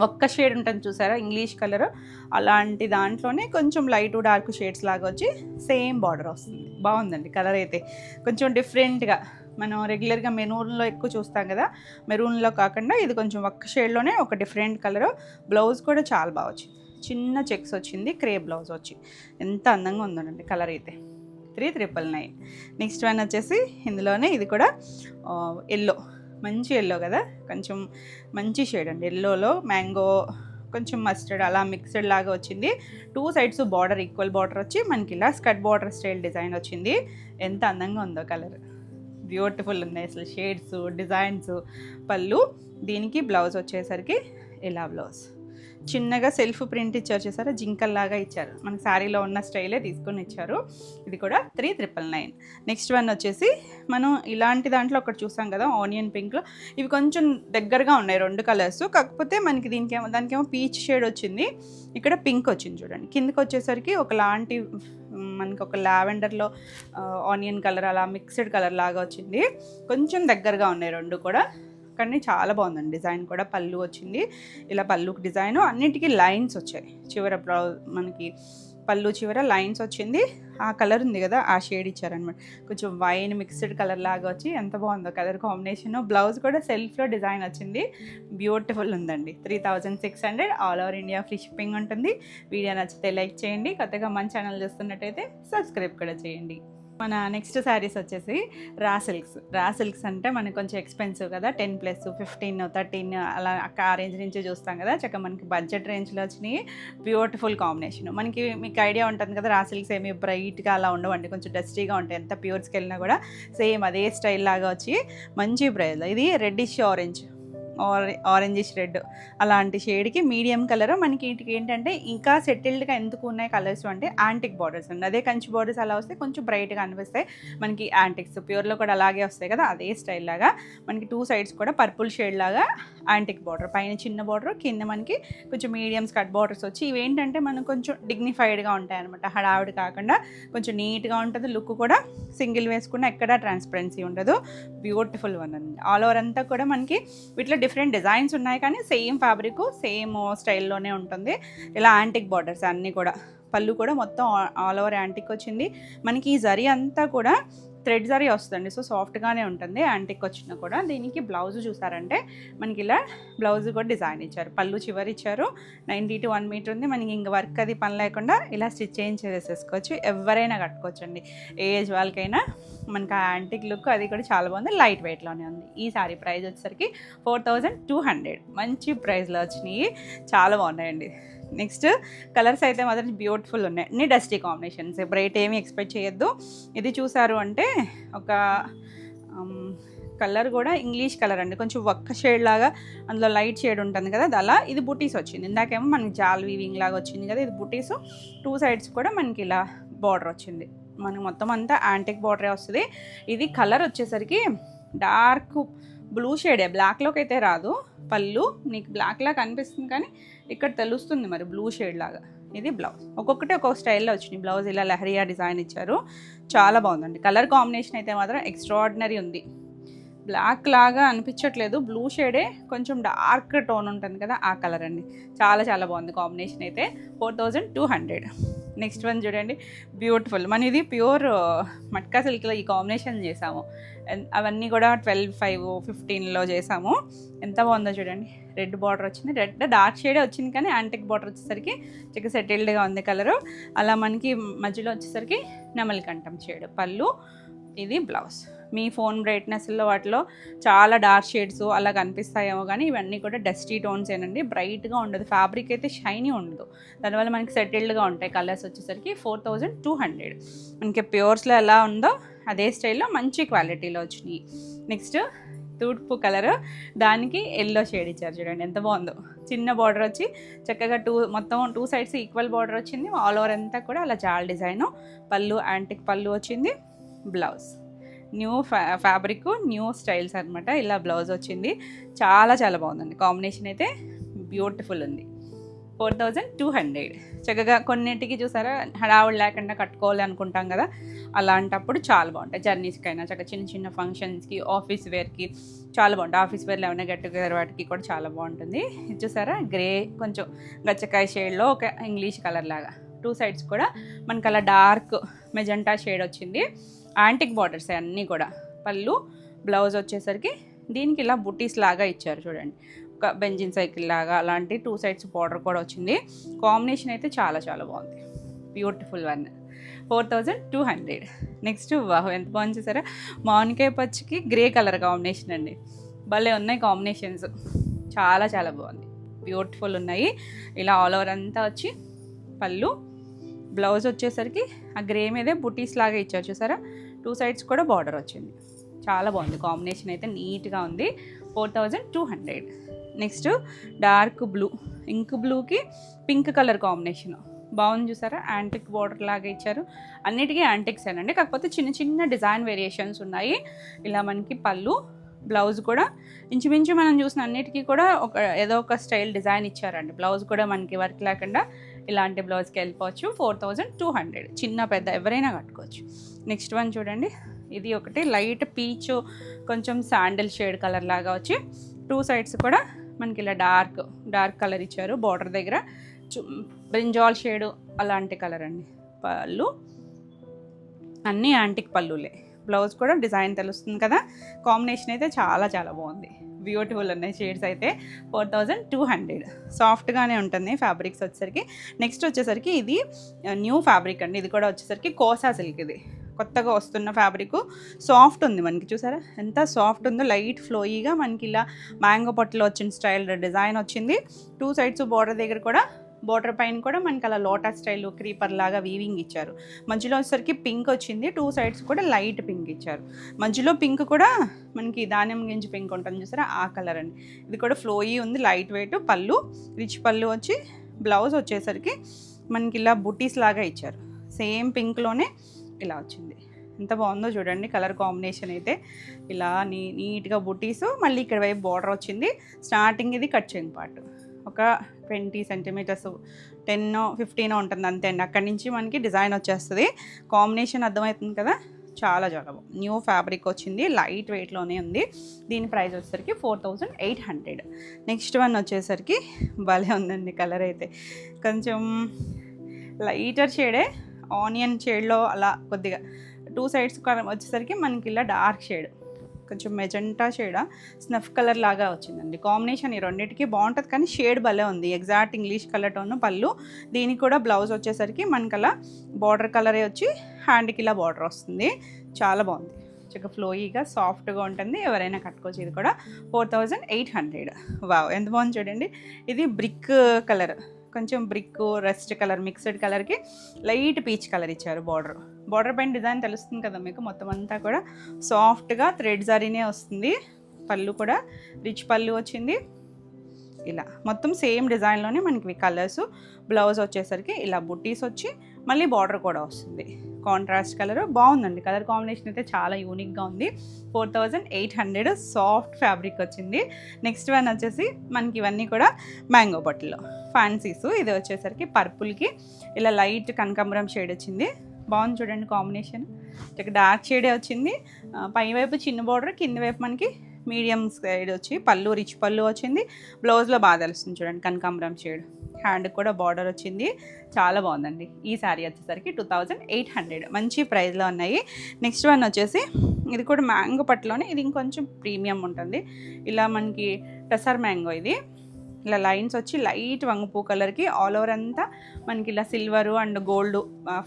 ఒక్క షేడ్ ఉంటుంది చూసారా, ఇంగ్లీష్ కలర్, అలాంటి దాంట్లోనే కొంచెం లైట్ డార్క్ షేడ్స్ లాగా వచ్చి సేమ్ బార్డర్ వస్తుంది. బాగుందండి కలర్ అయితే, కొంచెం డిఫరెంట్గా. మనం రెగ్యులర్గా మెరూన్లో ఎక్కువ చూస్తాం కదా, మెరూన్లో కాకుండా ఇది కొంచెం ఒక్క షేడ్లోనే ఒక డిఫరెంట్ కలరు. బ్లౌజ్ కూడా చాలా బాగా వచ్చింది, చిన్న చెక్స్ వచ్చింది, క్రేప్ బ్లౌజ్ వచ్చి ఎంత అందంగా ఉందండి కలర్ అయితే. 3999. నెక్స్ట్ వన్ వచ్చేసి ఇందులోనే ఇది కూడా ఎల్లో, మంచి ఎల్లో కదా, కొంచెం మంచి షేడ్ అండి. ఎల్లోలో మ్యాంగో, కొంచెం మస్టర్డ్ అలా మిక్స్డ్ లాగా వచ్చింది. 2 సైడ్స్ బార్డర్ ఈక్వల్ బార్డర్ వచ్చి మనకి ఇలా స్కర్ట్ బార్డర్ స్టైల్ డిజైన్ వచ్చింది. ఎంత అందంగా ఉందో కలర్, బ్యూటిఫుల్ ఉన్నాయి అసలు షేడ్స్, డిజైన్స్. పళ్ళు, దీనికి బ్లౌజ్ వచ్చేసరికి ఇలా బ్లౌజ్ చిన్నగా సెల్ఫ్ ప్రింట్ ఇచ్చారు చూసారా, జింకల్లాగా ఇచ్చారు. మనకి శారీలో ఉన్న స్టైలే తీసుకొని ఇచ్చారు. ఇది కూడా 3999. నెక్స్ట్ వన్ వచ్చేసి మనం ఇలాంటి దాంట్లో ఒకటి చూసాం కదా, ఆనియన్ పింక్లో. ఇవి కొంచెం దగ్గరగా ఉన్నాయి 2 కలర్స్, కాకపోతే మనకి దానికేమో పీచ్ షేడ్ వచ్చింది, ఇక్కడ పింక్ వచ్చింది చూడండి. కిందకి వచ్చేసరికి ఒకలాంటి మనకి ఒక లావెండర్లో ఆనియన్ కలర్ అలా మిక్స్డ్ కలర్ లాగా వచ్చింది. కొంచెం దగ్గరగా ఉన్నాయి 2 కూడా, కానీ చాలా బాగుందండి డిజైన్ కూడా. పళ్ళు వచ్చింది ఇలా, పళ్ళుకి డిజైన్ అన్నిటికీ లైన్స్ వచ్చాయి. చివర మనకి పళ్ళు చివర లైన్స్ వచ్చింది. ఆ కలర్ ఉంది కదా, ఆ షేడ్ ఇచ్చారనమాట. కొంచెం వైన్ మిక్స్డ్ కలర్ లాగా వచ్చి ఎంత బాగుందో కలర్ కాంబినేషన్. బ్లౌజ్ కూడా సెల్ఫ్లో డిజైన్ వచ్చింది, బ్యూటిఫుల్ ఉందండి. 3600. All over India free shipping ఉంటుంది. వీడియో నచ్చితే లైక్ చేయండి. కొత్తగా మన ఛానల్ చూస్తున్నట్టయితే సబ్స్క్రైబ్ కూడా చేయండి. మన నెక్స్ట్ శారీస్ వచ్చేసి రా సిల్క్స్ అంటే మనకి కొంచెం ఎక్స్పెన్సివ్ కదా, 10+, 15, 13 అలా ఆ రేంజ్ నుంచి చూస్తాం కదా. చక్కగా మనకి బడ్జెట్ రేంజ్లో వచ్చినాయి. Beautiful combination. మీకు ఐడియా ఉంటుంది కదా, రా సిల్క్స్ ఏమి బ్రైట్గా అలా ఉండవండి, కొంచెం డస్టీగా ఉంటాయి. ఎంత ప్యూర్స్కి వెళ్ళినా కూడా సేమ్ అదే స్టైల్ లాగా వచ్చి మంచి ప్రైస్. ఇది రెడ్డిష్ ఆరెంజిష్ రెడ్ అలాంటి షేడ్కి మీడియం కలర్. మనకి వీటికి ఏంటంటే ఇంకా సెటిల్డ్గా ఎందుకు ఉన్నాయి కలర్స్ అంటే యాంటిక్ బార్డర్స్ అండి. అదే కంచి బార్డర్స్ అలా వస్తే కొంచెం బ్రైట్గా అనిపిస్తాయి మనకి. యాంటిక్స్ ప్యూర్లో కూడా అలాగే వస్తాయి కదా, అదే స్టైల్ లాగా మనకి 2 సైడ్స్ కూడా పర్పుల్ షేడ్ లాగా యాంటిక్ బార్డర్, పైన చిన్న బార్డర్, కింద మనకి కొంచెం మీడియం స్కర్ట్ బార్డర్స్ వచ్చి ఇవేంటంటే మనం కొంచెం డిగ్నిఫైడ్గా ఉంటాయి అనమాట. హడావిడి కాకుండా కొంచెం నీట్గా ఉంటుంది. లుక్ కూడా సింగిల్ వేసుకున్న ఎక్కడ ట్రాన్స్పరెన్సీ ఉండదు. బ్యూటిఫుల్ వన్ అండి. ఆల్ ఓవర్ అంతా కూడా మనకి వీటిలో డిఫరెంట్ డిజైన్స్ ఉన్నాయి, కానీ సేమ్ ఫ్యాబ్రిక్ సేమ్ స్టైల్లోనే ఉంటుంది. ఇలా యాంటిక్ బార్డర్స్ అన్నీ కూడా. పళ్ళు కూడా మొత్తం ఆల్ ఓవర్ యాంటిక్ వచ్చింది. మనకి ఈ జరీ అంతా కూడా థ్రెడ్ జరీ వస్తుంది, సో సాఫ్ట్గానే ఉంటుంది యాంటిక్ వచ్చినా కూడా. దీనికి బ్లౌజ్ చూసారంటే మనకి ఇలా బ్లౌజ్ కూడా డిజైన్ ఇచ్చారు. పళ్ళు చివరి ఇచ్చారు. 90 to 1 మీటర్ ఉంది. మనకి ఇంక వర్క్ అది పని లేకుండా ఇలా స్టిచ్ చేసేసుకోవచ్చు. ఎవరైనా కట్టుకోవచ్చండి, ఏ ఏజ్ వాళ్ళకైనా. మనకి ఆ యాంటిక్ లుక్ అది కూడా చాలా బాగుంది. లైట్ వెయిట్లోనే ఉంది. ఈ సారీ ప్రైస్ వచ్చేసరికి 4200. మంచి ప్రైస్లో వచ్చినాయి, చాలా బాగున్నాయండి. నెక్స్ట్ కలర్స్ అయితే మాత్రం బ్యూటిఫుల్ ఉన్నాయి. అన్ని డస్టీ కాంబినేషన్స్, బ్రైట్ ఏమీ ఎక్స్పెక్ట్ చేయొద్దు. ఇది చూసారు అంటే ఒక కలర్ కూడా ఇంగ్లీష్ కలర్ అండి, కొంచెం ఒక్క షేడ్ లాగా అందులో లైట్ షేడ్ ఉంటుంది కదా, అది అలా. ఇది బుటీస్ వచ్చింది, ఇందాకేమో మనకి జాల్ వీవింగ్ లాగా వచ్చింది కదా, ఇది బుటీస్. 2 సైడ్స్ కూడా మనకి ఇలా బార్డర్ వచ్చింది. మనకి మొత్తం అంతా యాంటిక్ బార్డరే వస్తుంది. ఇది కలర్ వచ్చేసరికి డార్క్ బ్లూ షేడే, బ్లాక్లోకి అయితే రాదు. పళ్ళు నీకు బ్లాక్ లాగా కనిపిస్తుంది కానీ ఇక్కడ తెలుస్తుంది మరి బ్లూ షేడ్ లాగా. ఇది బ్లౌజ్, ఒక్కొక్కటి ఒక్కొక్క స్టైల్లో వచ్చినాయి. బ్లౌజ్ ఇలా లహరియా డిజైన్ ఇచ్చారు, చాలా బాగుందండి. కలర్ కాంబినేషన్ అయితే మాత్రం ఎక్స్ట్రాడినరీ ఉంది. బ్లాక్ లాగా అనిపించట్లేదు, బ్లూ షేడే, కొంచెం డార్క్ టోన్ ఉంటుంది కదా, ఆ కలర్ అండి. చాలా చాలా బాగుంది కాంబినేషన్ అయితే. 4200. నెక్స్ట్ వన్ చూడండి, బ్యూటిఫుల్. మన ఇది ప్యూర్ మట్కా సిల్క్లో ఈ కాంబినేషన్ చేసాము. అవన్నీ కూడా 12, 5, 15లో చేసాము. ఎంత బాగుందో చూడండి. రెడ్ బార్డర్ వచ్చింది, రెడ్ డార్క్ షేడే వచ్చింది కానీ యాంటిక్ బార్డర్ వచ్చేసరికి చక్కగా సెటిల్డ్గా ఉంది కలరు. అలా మనకి మధ్యలో వచ్చేసరికి నెమలికంఠం షేడ్ పళ్ళు. ఇది బ్లౌజ్. మీ ఫోన్ బ్రైట్నెస్లో వాటిలో చాలా డార్క్ షేడ్స్ అలా కనిపిస్తాయేమో కానీ ఇవన్నీ కూడా డస్టీ టోన్స్ ఏనండి, బ్రైట్గా ఉండదు. ఫ్యాబ్రిక్ అయితే షైనీ ఉండదు, దానివల్ల మనకి సెటిల్డ్గా ఉంటాయి. కలర్స్ వచ్చేసరికి 4200. మనకి ప్యూర్స్లో ఎలా ఉందో అదే స్టైల్లో మంచి క్వాలిటీలో వచ్చినాయి. నెక్స్ట్ తూర్పు కలర్, దానికి ఎల్లో షేడ్ ఇచ్చారు చూడండి, ఎంత బాగుందో. చిన్న బార్డర్ వచ్చి చక్కగా మొత్తం 2 సైడ్స్ ఈక్వల్ బార్డర్ వచ్చింది. ఆల్ ఓవర్ అంతా కూడా అలా జాల్ డిజైను. పళ్ళు యాంటిక్ పళ్ళు వచ్చింది. Blouse new fabric, new styles అనమాట. ఇలా బ్లౌజ్ వచ్చింది, చాలా చాలా బాగుందండి. కాంబినేషన్ అయితే బ్యూటిఫుల్ ఉంది. 4200. చక్కగా కొన్నింటికి చూసారా హడావుడు లేకుండా కట్టుకోవాలి అనుకుంటాం కదా, అలాంటప్పుడు చాలా బాగుంటాయి. జర్నీస్కి అయినా చక్కగా చిన్న చిన్న ఫంక్షన్స్కి, ఆఫీస్ వేర్కి చాలా బాగుంటాయి. ఆఫీస్ వేర్లో ఏమైనా గెట్ టుగెదర్ వాటికి కూడా చాలా బాగుంటుంది. ఇది చూసారా గ్రే, కొంచెం గచ్చకాయ షేడ్లో ఒక ఇంగ్లీష్ కలర్ లాగా. 2 సైడ్స్ కూడా మనకు అలా డార్క్ మెజెంటా షేడ్ వచ్చింది. యాంటిక్ బార్డర్స్ అన్నీ కూడా. పళ్ళు బ్లౌజ్ వచ్చేసరికి దీనికి ఇలా బుటీస్ లాగా ఇచ్చారు చూడండి, ఒక బెంజిన్ సైకిల్ లాగా అలాంటి 2 సైడ్స్ బార్డర్ కూడా వచ్చింది. కాంబినేషన్ అయితే చాలా చాలా బాగుంది, బ్యూటిఫుల్ వన్. 4200. నెక్స్ట్ వాహ్ ఎంత బాగుంది చూసారా, మామిడికాయ పచ్చికి గ్రే కలర్ కాంబినేషన్ అండి. భలే ఉన్నాయి కాంబినేషన్స్, చాలా చాలా బాగుంది, బ్యూటిఫుల్ ఉన్నాయి. ఇలా ఆల్ ఓవర్ అంతా వచ్చి పళ్ళు, బ్లౌజ్ వచ్చేసరికి ఆ గ్రే మీదే బుటీస్ లాగా ఇచ్చారు చూసారా. 2 సైడ్స్ కూడా బార్డర్ వచ్చింది, చాలా బాగుంది. కాంబినేషన్ అయితే నీట్గా ఉంది. 4200. నెక్స్ట్ డార్క్ బ్లూ, ఇంక్ బ్లూకి పింక్ కలర్ కాంబినేషన్ బాగుంది చూసారా. యాంటిక్ బార్డర్ లాగా ఇచ్చారు. అన్నిటికీ యాంటిక్స్ అండి, కాకపోతే చిన్న చిన్న డిజైన్ వేరియేషన్స్ ఉన్నాయి. ఇలా మనకి పళ్ళు, బ్లౌజ్ కూడా ఇంచుమించు మనం చూసిన అన్నిటికీ కూడా ఏదో ఒక స్టైల్ డిజైన్ ఇచ్చారండి. బ్లౌజ్ కూడా మనకి వర్క్ లేకుండా ఇలాంటి బ్లౌజ్కి వెళ్ళిపోవచ్చు. 4200. చిన్న పెద్ద ఎవరైనా కట్టుకోవచ్చు. నెక్స్ట్ వన్ చూడండి, ఇది ఒకటి లైట్ పీచ్, కొంచెం శాండిల్ షేడ్ కలర్ లాగా వచ్చి 2 సైడ్స్ కూడా మనకి ఇలా డార్క్ కలర్ ఇచ్చారు. బార్డర్ దగ్గర బ్రింజాల్ షేడు అలాంటి కలర్ అండి. పళ్ళు అన్నీ యాంటిక్ పళ్ళులే. బ్లౌజ్ కూడా డిజైన్ తెలుస్తుంది కదా. కాంబినేషన్ అయితే చాలా చాలా బాగుంది, బ్యూటిఫుల్ ఉన్నాయి షేడ్స్ అయితే. 4200. సాఫ్ట్గానే ఉంటుంది ఫ్యాబ్రిక్స్ వచ్చేసరికి. నెక్స్ట్ వచ్చేసరికి ఇది న్యూ ఫ్యాబ్రిక్ అండి, ఇది కూడా వచ్చేసరికి కోసా సిల్క్. ఇది కొత్తగా వస్తున్న ఫ్యాబ్రిక్, సాఫ్ట్ ఉంది మనకి చూసారా ఎంత సాఫ్ట్ ఉందో. లైట్ ఫ్లోయీగా మనకి ఇలా మ్యాంగో పట్టులో వచ్చిన స్టైల్ డిజైన్ వచ్చింది. 2 సైడ్స్ బార్డర్ దగ్గర కూడా, బార్డర్ పైన కూడా మనకి అలా లోటస్ స్టైల్ క్రీపర్ లాగా వీవింగ్ ఇచ్చారు. మధ్యలో వచ్చేసరికి పింక్ వచ్చింది. 2 సైడ్స్ కూడా లైట్ పింక్ ఇచ్చారు. మధ్యలో పింక్ కూడా మనకి ధాన్యం గింజ పింక్ ఉంటుంది చూసారా, ఆ కలర్ అండి. ఇది కూడా ఫ్లోయీ ఉంది, లైట్ వెయిట్. పళ్ళు రిచ్ పళ్ళు వచ్చి, బ్లౌజ్ వచ్చేసరికి మనకి ఇలా బుటీస్ లాగా ఇచ్చారు. సేమ్ పింక్లోనే ఇలా వచ్చింది. ఎంత బాగుందో చూడండి కలర్ కాంబినేషన్ అయితే. ఇలా నీట్గా బుటీస్, మళ్ళీ ఇక్కడ వైపు బార్డర్ వచ్చింది. స్టార్టింగ్ ఇది కట్ చేయండి పార్ట్, ఒక 20 సెంటీమీటర్స్, 10, 15 ఉంటుంది అంతే అండి. అక్కడి నుంచి మనకి డిజైన్ వచ్చేస్తుంది. కాంబినేషన్ అర్థమవుతుంది కదా, చాలా చాలా బాగుంది. న్యూ ఫ్యాబ్రిక్ వచ్చింది, లైట్ వెయిట్లోనే ఉంది. దీని ప్రైస్ వచ్చేసరికి 4800. నెక్స్ట్ వన్ వచ్చేసరికి భలే ఉందండి కలర్ అయితే. కొంచెం లైటర్ షేడే, ఆనియన్ షేడ్లో అలా కొద్దిగా 2 సైడ్స్ వచ్చేసరికి మనకి ఇలా డార్క్ షేడ్, కొంచెం మెజెంటా షేడ్, స్నఫ్ కలర్ లాగా వచ్చిందండి. కాంబినేషన్ ఈ రెండింటికి బాగుంటుంది కానీ షేడ్ భలే ఉంది. ఎగ్జాక్ట్ ఇంగ్లీష్ కలర్ టోన్ పళ్ళు. దీనికి కూడా బ్లౌజ్ వచ్చేసరికి మనకి అలా బార్డర్ కలరే వచ్చి హ్యాండ్కి ఇలా బార్డర్ వస్తుంది. చాలా బాగుంది, చక్కగా ఫ్లోయీగా సాఫ్ట్గా ఉంటుంది, ఎవరైనా కట్టుకోవచ్చు. ఇది కూడా 4800. వావ్ ఎంత బాగుంది చూడండి. ఇది బ్రిక్ కలర్, కొంచెం బ్రిక్ రస్ట్ కలర్ మిక్స్డ్ కలర్కి లైట్ పీచ్ కలర్ ఇచ్చారు. బార్డర్ పైన డిజైన్ తెలుస్తుంది కదా మీకు, మొత్తం అంతా కూడా సాఫ్ట్గా థ్రెడ్ జరీనే వస్తుంది. పళ్ళు కూడా రిచ్ పళ్ళు వచ్చింది. ఇలా మొత్తం సేమ్ డిజైన్లోనే మనకి కలర్స్. బ్లౌజ్ వచ్చేసరికి ఇలా బుట్టీస్ వచ్చి మళ్ళీ బార్డర్ కూడా వస్తుంది. కాంట్రాస్ట్ కలర్ బాగుందండి. కలర్ కాంబినేషన్ అయితే చాలా యూనిక్గా ఉంది. 4800 సాఫ్ట్ ఫ్యాబ్రిక్ వచ్చింది. నెక్స్ట్ వన్ వచ్చేసి మనకి ఇవన్నీ కూడా మ్యాంగో బట్టలు ఫ్యాన్సీస్. ఇది వచ్చేసరికి పర్పుల్కి ఇలా లైట్ కనకాంబరం షేడ్ వచ్చింది. బాగుంది చూడండి కాంబినేషన్. డార్క్ షేడే వచ్చింది. పై వైపు చిన్న బార్డర్, కింద వైపు మనకి మీడియం సైడ్ వచ్చి పళ్ళు రిచ్ పళ్ళు వచ్చింది. బ్లౌజ్లో బాగా తెలుస్తుంది చూడండి కనకాంబరం షేడ్. హ్యాండ్ కూడా బార్డర్ వచ్చింది. చాలా బాగుందండి. ఈ శారీ వచ్చేసరికి 2800 మంచి ప్రైస్లో ఉన్నాయి. నెక్స్ట్ వన్ వచ్చేసి ఇది కూడా మ్యాంగో పట్టులోనే, ఇది ఇంకొంచెం ప్రీమియం ఉంటుంది. ఇలా మనకి టసర్ మ్యాంగో, ఇది ఇలా లైన్స్ వచ్చి లైట్ వంగపూ కలర్కి ఆల్ ఓవర్ అంతా మనకి ఇలా సిల్వరు అండ్ గోల్డ్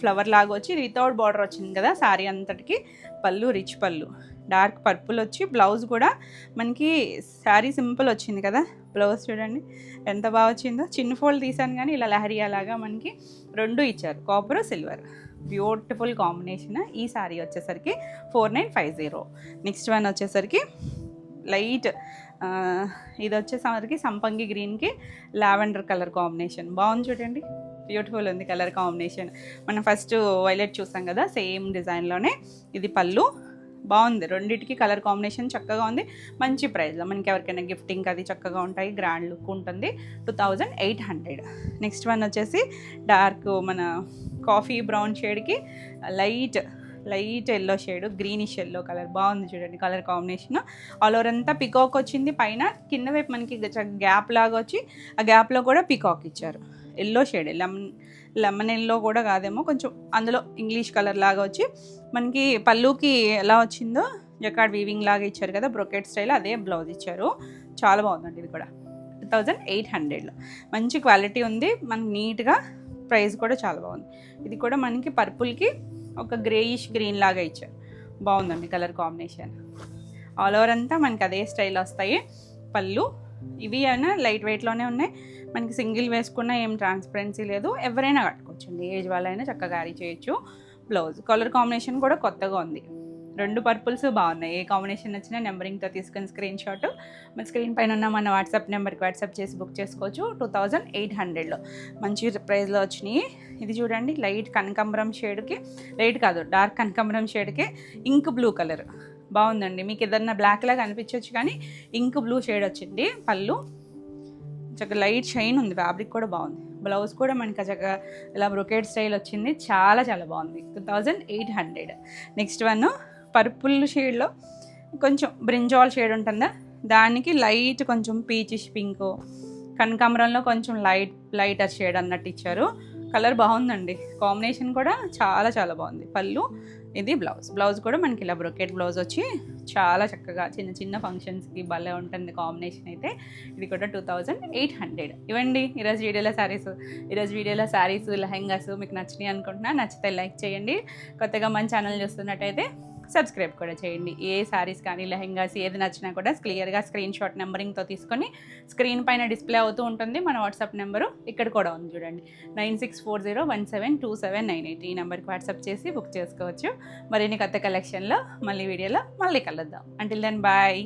ఫ్లవర్ లాగా వచ్చి వితౌట్ బార్డర్ వచ్చింది కదా శారీ అంతటికి. పళ్ళు రిచ్ పళ్ళు, డార్క్ పర్పుల్ వచ్చి బ్లౌజ్ కూడా మనకి శారీ సింపుల్ వచ్చింది కదా. బ్లౌజ్ చూడండి ఎంత బాగా వచ్చిందో. చిన్న ఫోల్డ్ తీసాను కానీ ఇలా లహరియా లాగా మనకి రెండు ఇచ్చారు, కాపర్ సిల్వర్. Beautiful combination. ఈ శారీ వచ్చేసరికి 4950. నెక్స్ట్ వన్ వచ్చేసరికి లైట్ ఇది వచ్చేసరికి సంపంగి గ్రీన్కి లావెండర్ కలర్ కాంబినేషన్. బాగుంది చూడండి, బ్యూటిఫుల్ ఉంది కలర్ కాంబినేషన్. మనం ఫస్ట్ వైలెట్ చూసాం కదా, సేమ్ డిజైన్లోనే ఇది పళ్ళు. బాగుంది. రెండింటికి కలర్ కాంబినేషన్ చక్కగా ఉంది. మంచి ప్రైస్లో మనకి ఎవరికైనా గిఫ్టింగ్ అది చక్కగా ఉంటాయి. గ్రాండ్ లుక్ ఉంటుంది. 2800. నెక్స్ట్ వన్ వచ్చేసి డార్క్ మన కాఫీ బ్రౌన్ షేడ్కి light yellow shade, greenish yellow colour. బాగుంది చూడండి కలర్ కాంబినేషన్. ఆల్ ఓవర్ అంతా పికాక్ వచ్చింది. పైన కింద వైపు మనకి గ్యాప్ లాగా వచ్చి ఆ గ్యాప్లో కూడా పికాక్ ఇచ్చారు. ఎల్లో షేడ్, లెమన్ ఎల్లో కూడా కాదేమో, కొంచెం అందులో ఇంగ్లీష్ కలర్ లాగా వచ్చి మనకి పళ్ళుకి ఎలా వచ్చిందో జకార్డ్ వీవింగ్ లాగా ఇచ్చారు కదా, బ్రొకెట్ స్టైల్, అదే బ్లౌజ్ ఇచ్చారు. చాలా బాగుందండి. ఇది కూడా 2800. మంచి క్వాలిటీ ఉంది. మనకి నీట్గా ప్రైస్ కూడా చాలా బాగుంది. ఇది కూడా మనకి పర్పుల్కి ఒక గ్రేయిష్ గ్రీన్ లాగా ఇచ్చారు. బాగుందండి కలర్ కాంబినేషన్. ఆల్ ఓవర్ అంతా మనకి అదే స్టైల్ వస్తాయి. పళ్ళు ఇవి అయినా లైట్ వెయిట్లోనే ఉన్నాయి. మనకి సింగిల్ వేసుకున్న ఏం ట్రాన్స్పరెన్సీ లేదు. ఎవరైనా కట్టుకోవచ్చండి, ఏజ్ వాళ్ళైనా చక్కగా క్యారీ చేయొచ్చు. బ్లౌజ్ కలర్ కాంబినేషన్ కూడా కొత్తగా ఉంది. రెండు పర్పుల్స్ బాగున్నాయి. ఏ కాంబినేషన్ నచ్చినా నెంబరింగ్తో తీసుకుని స్క్రీన్ షాట్ మన స్క్రీన్ పైన ఉన్న మన వాట్సాప్ నెంబర్కి వాట్సాప్ చేసి బుక్ చేసుకోవచ్చు. 2800 మంచి ప్రైస్లో వచ్చినాయి. ఇది చూడండి లైట్ కనకాంబరం షేడ్కి, లైట్ కాదు డార్క్ కనకాంబరం షేడ్కి ఇంక్ బ్లూ కలర్. బాగుందండి. మీకు ఏదన్నా బ్లాక్ లాగా అనిపించవచ్చు కానీ ఇంక్ బ్లూ షేడ్ వచ్చింది. పళ్ళు చక్కగా లైట్ షైన్ ఉంది. ఫ్యాబ్రిక్ కూడా బాగుంది. బ్లౌజ్ కూడా మనకి చక్కగా ఇలా బ్రొకెట్ స్టైల్ వచ్చింది. చాలా చాలా బాగుంది. 2800. నెక్స్ట్ వన్ పర్పుల్ షేడ్లో కొంచెం బ్రింజాల్ షేడ్ ఉంటుందా, దానికి లైట్ కొంచెం పీచిష్ పింక్, కనకాంబరంలో కొంచెం లైటర్ షేడ్ అన్నట్టు ఇచ్చారు. కలర్ బాగుందండి. కాంబినేషన్ కూడా చాలా చాలా బాగుంది. పళ్ళు, ఇది బ్లౌజ్ కూడా మనకి ఇలా బ్రొకెట్ బ్లౌజ్ వచ్చి చాలా చక్కగా చిన్న చిన్న ఫంక్షన్స్కి భలే ఉంటుంది కాంబినేషన్ అయితే. ఇది కూడా 2800. ఇవ్వండి ఈరోజు వీడియోలో శారీస్ లెహెంగాస్ మీకు నచ్చినాయి అనుకుంటున్నా. నచ్చితే లైక్ చేయండి. కొత్తగా మన ఛానల్ చూస్తున్నట్టయితే సబ్స్క్రైబ్ కూడా చేయండి. ఏ శారీస్ కానీ లెహెంగాస్ ఏది నచ్చినా కూడా క్లియర్గా స్క్రీన్ షాట్ నెంబరింగ్తో తీసుకొని స్క్రీన్ పైన డిస్ప్లే అవుతూ ఉంటుంది. మన వాట్సాప్ నెంబరు ఇక్కడ కూడా ఉంది చూడండి, 9640172798. ఈ నెంబర్కి వాట్సాప్ చేసి బుక్ చేసుకోవచ్చు. మరిన్ని కొత్త కలెక్షన్లో మళ్ళీ వీడియోలో మళ్ళీ కలుద్దాం. Until then bye.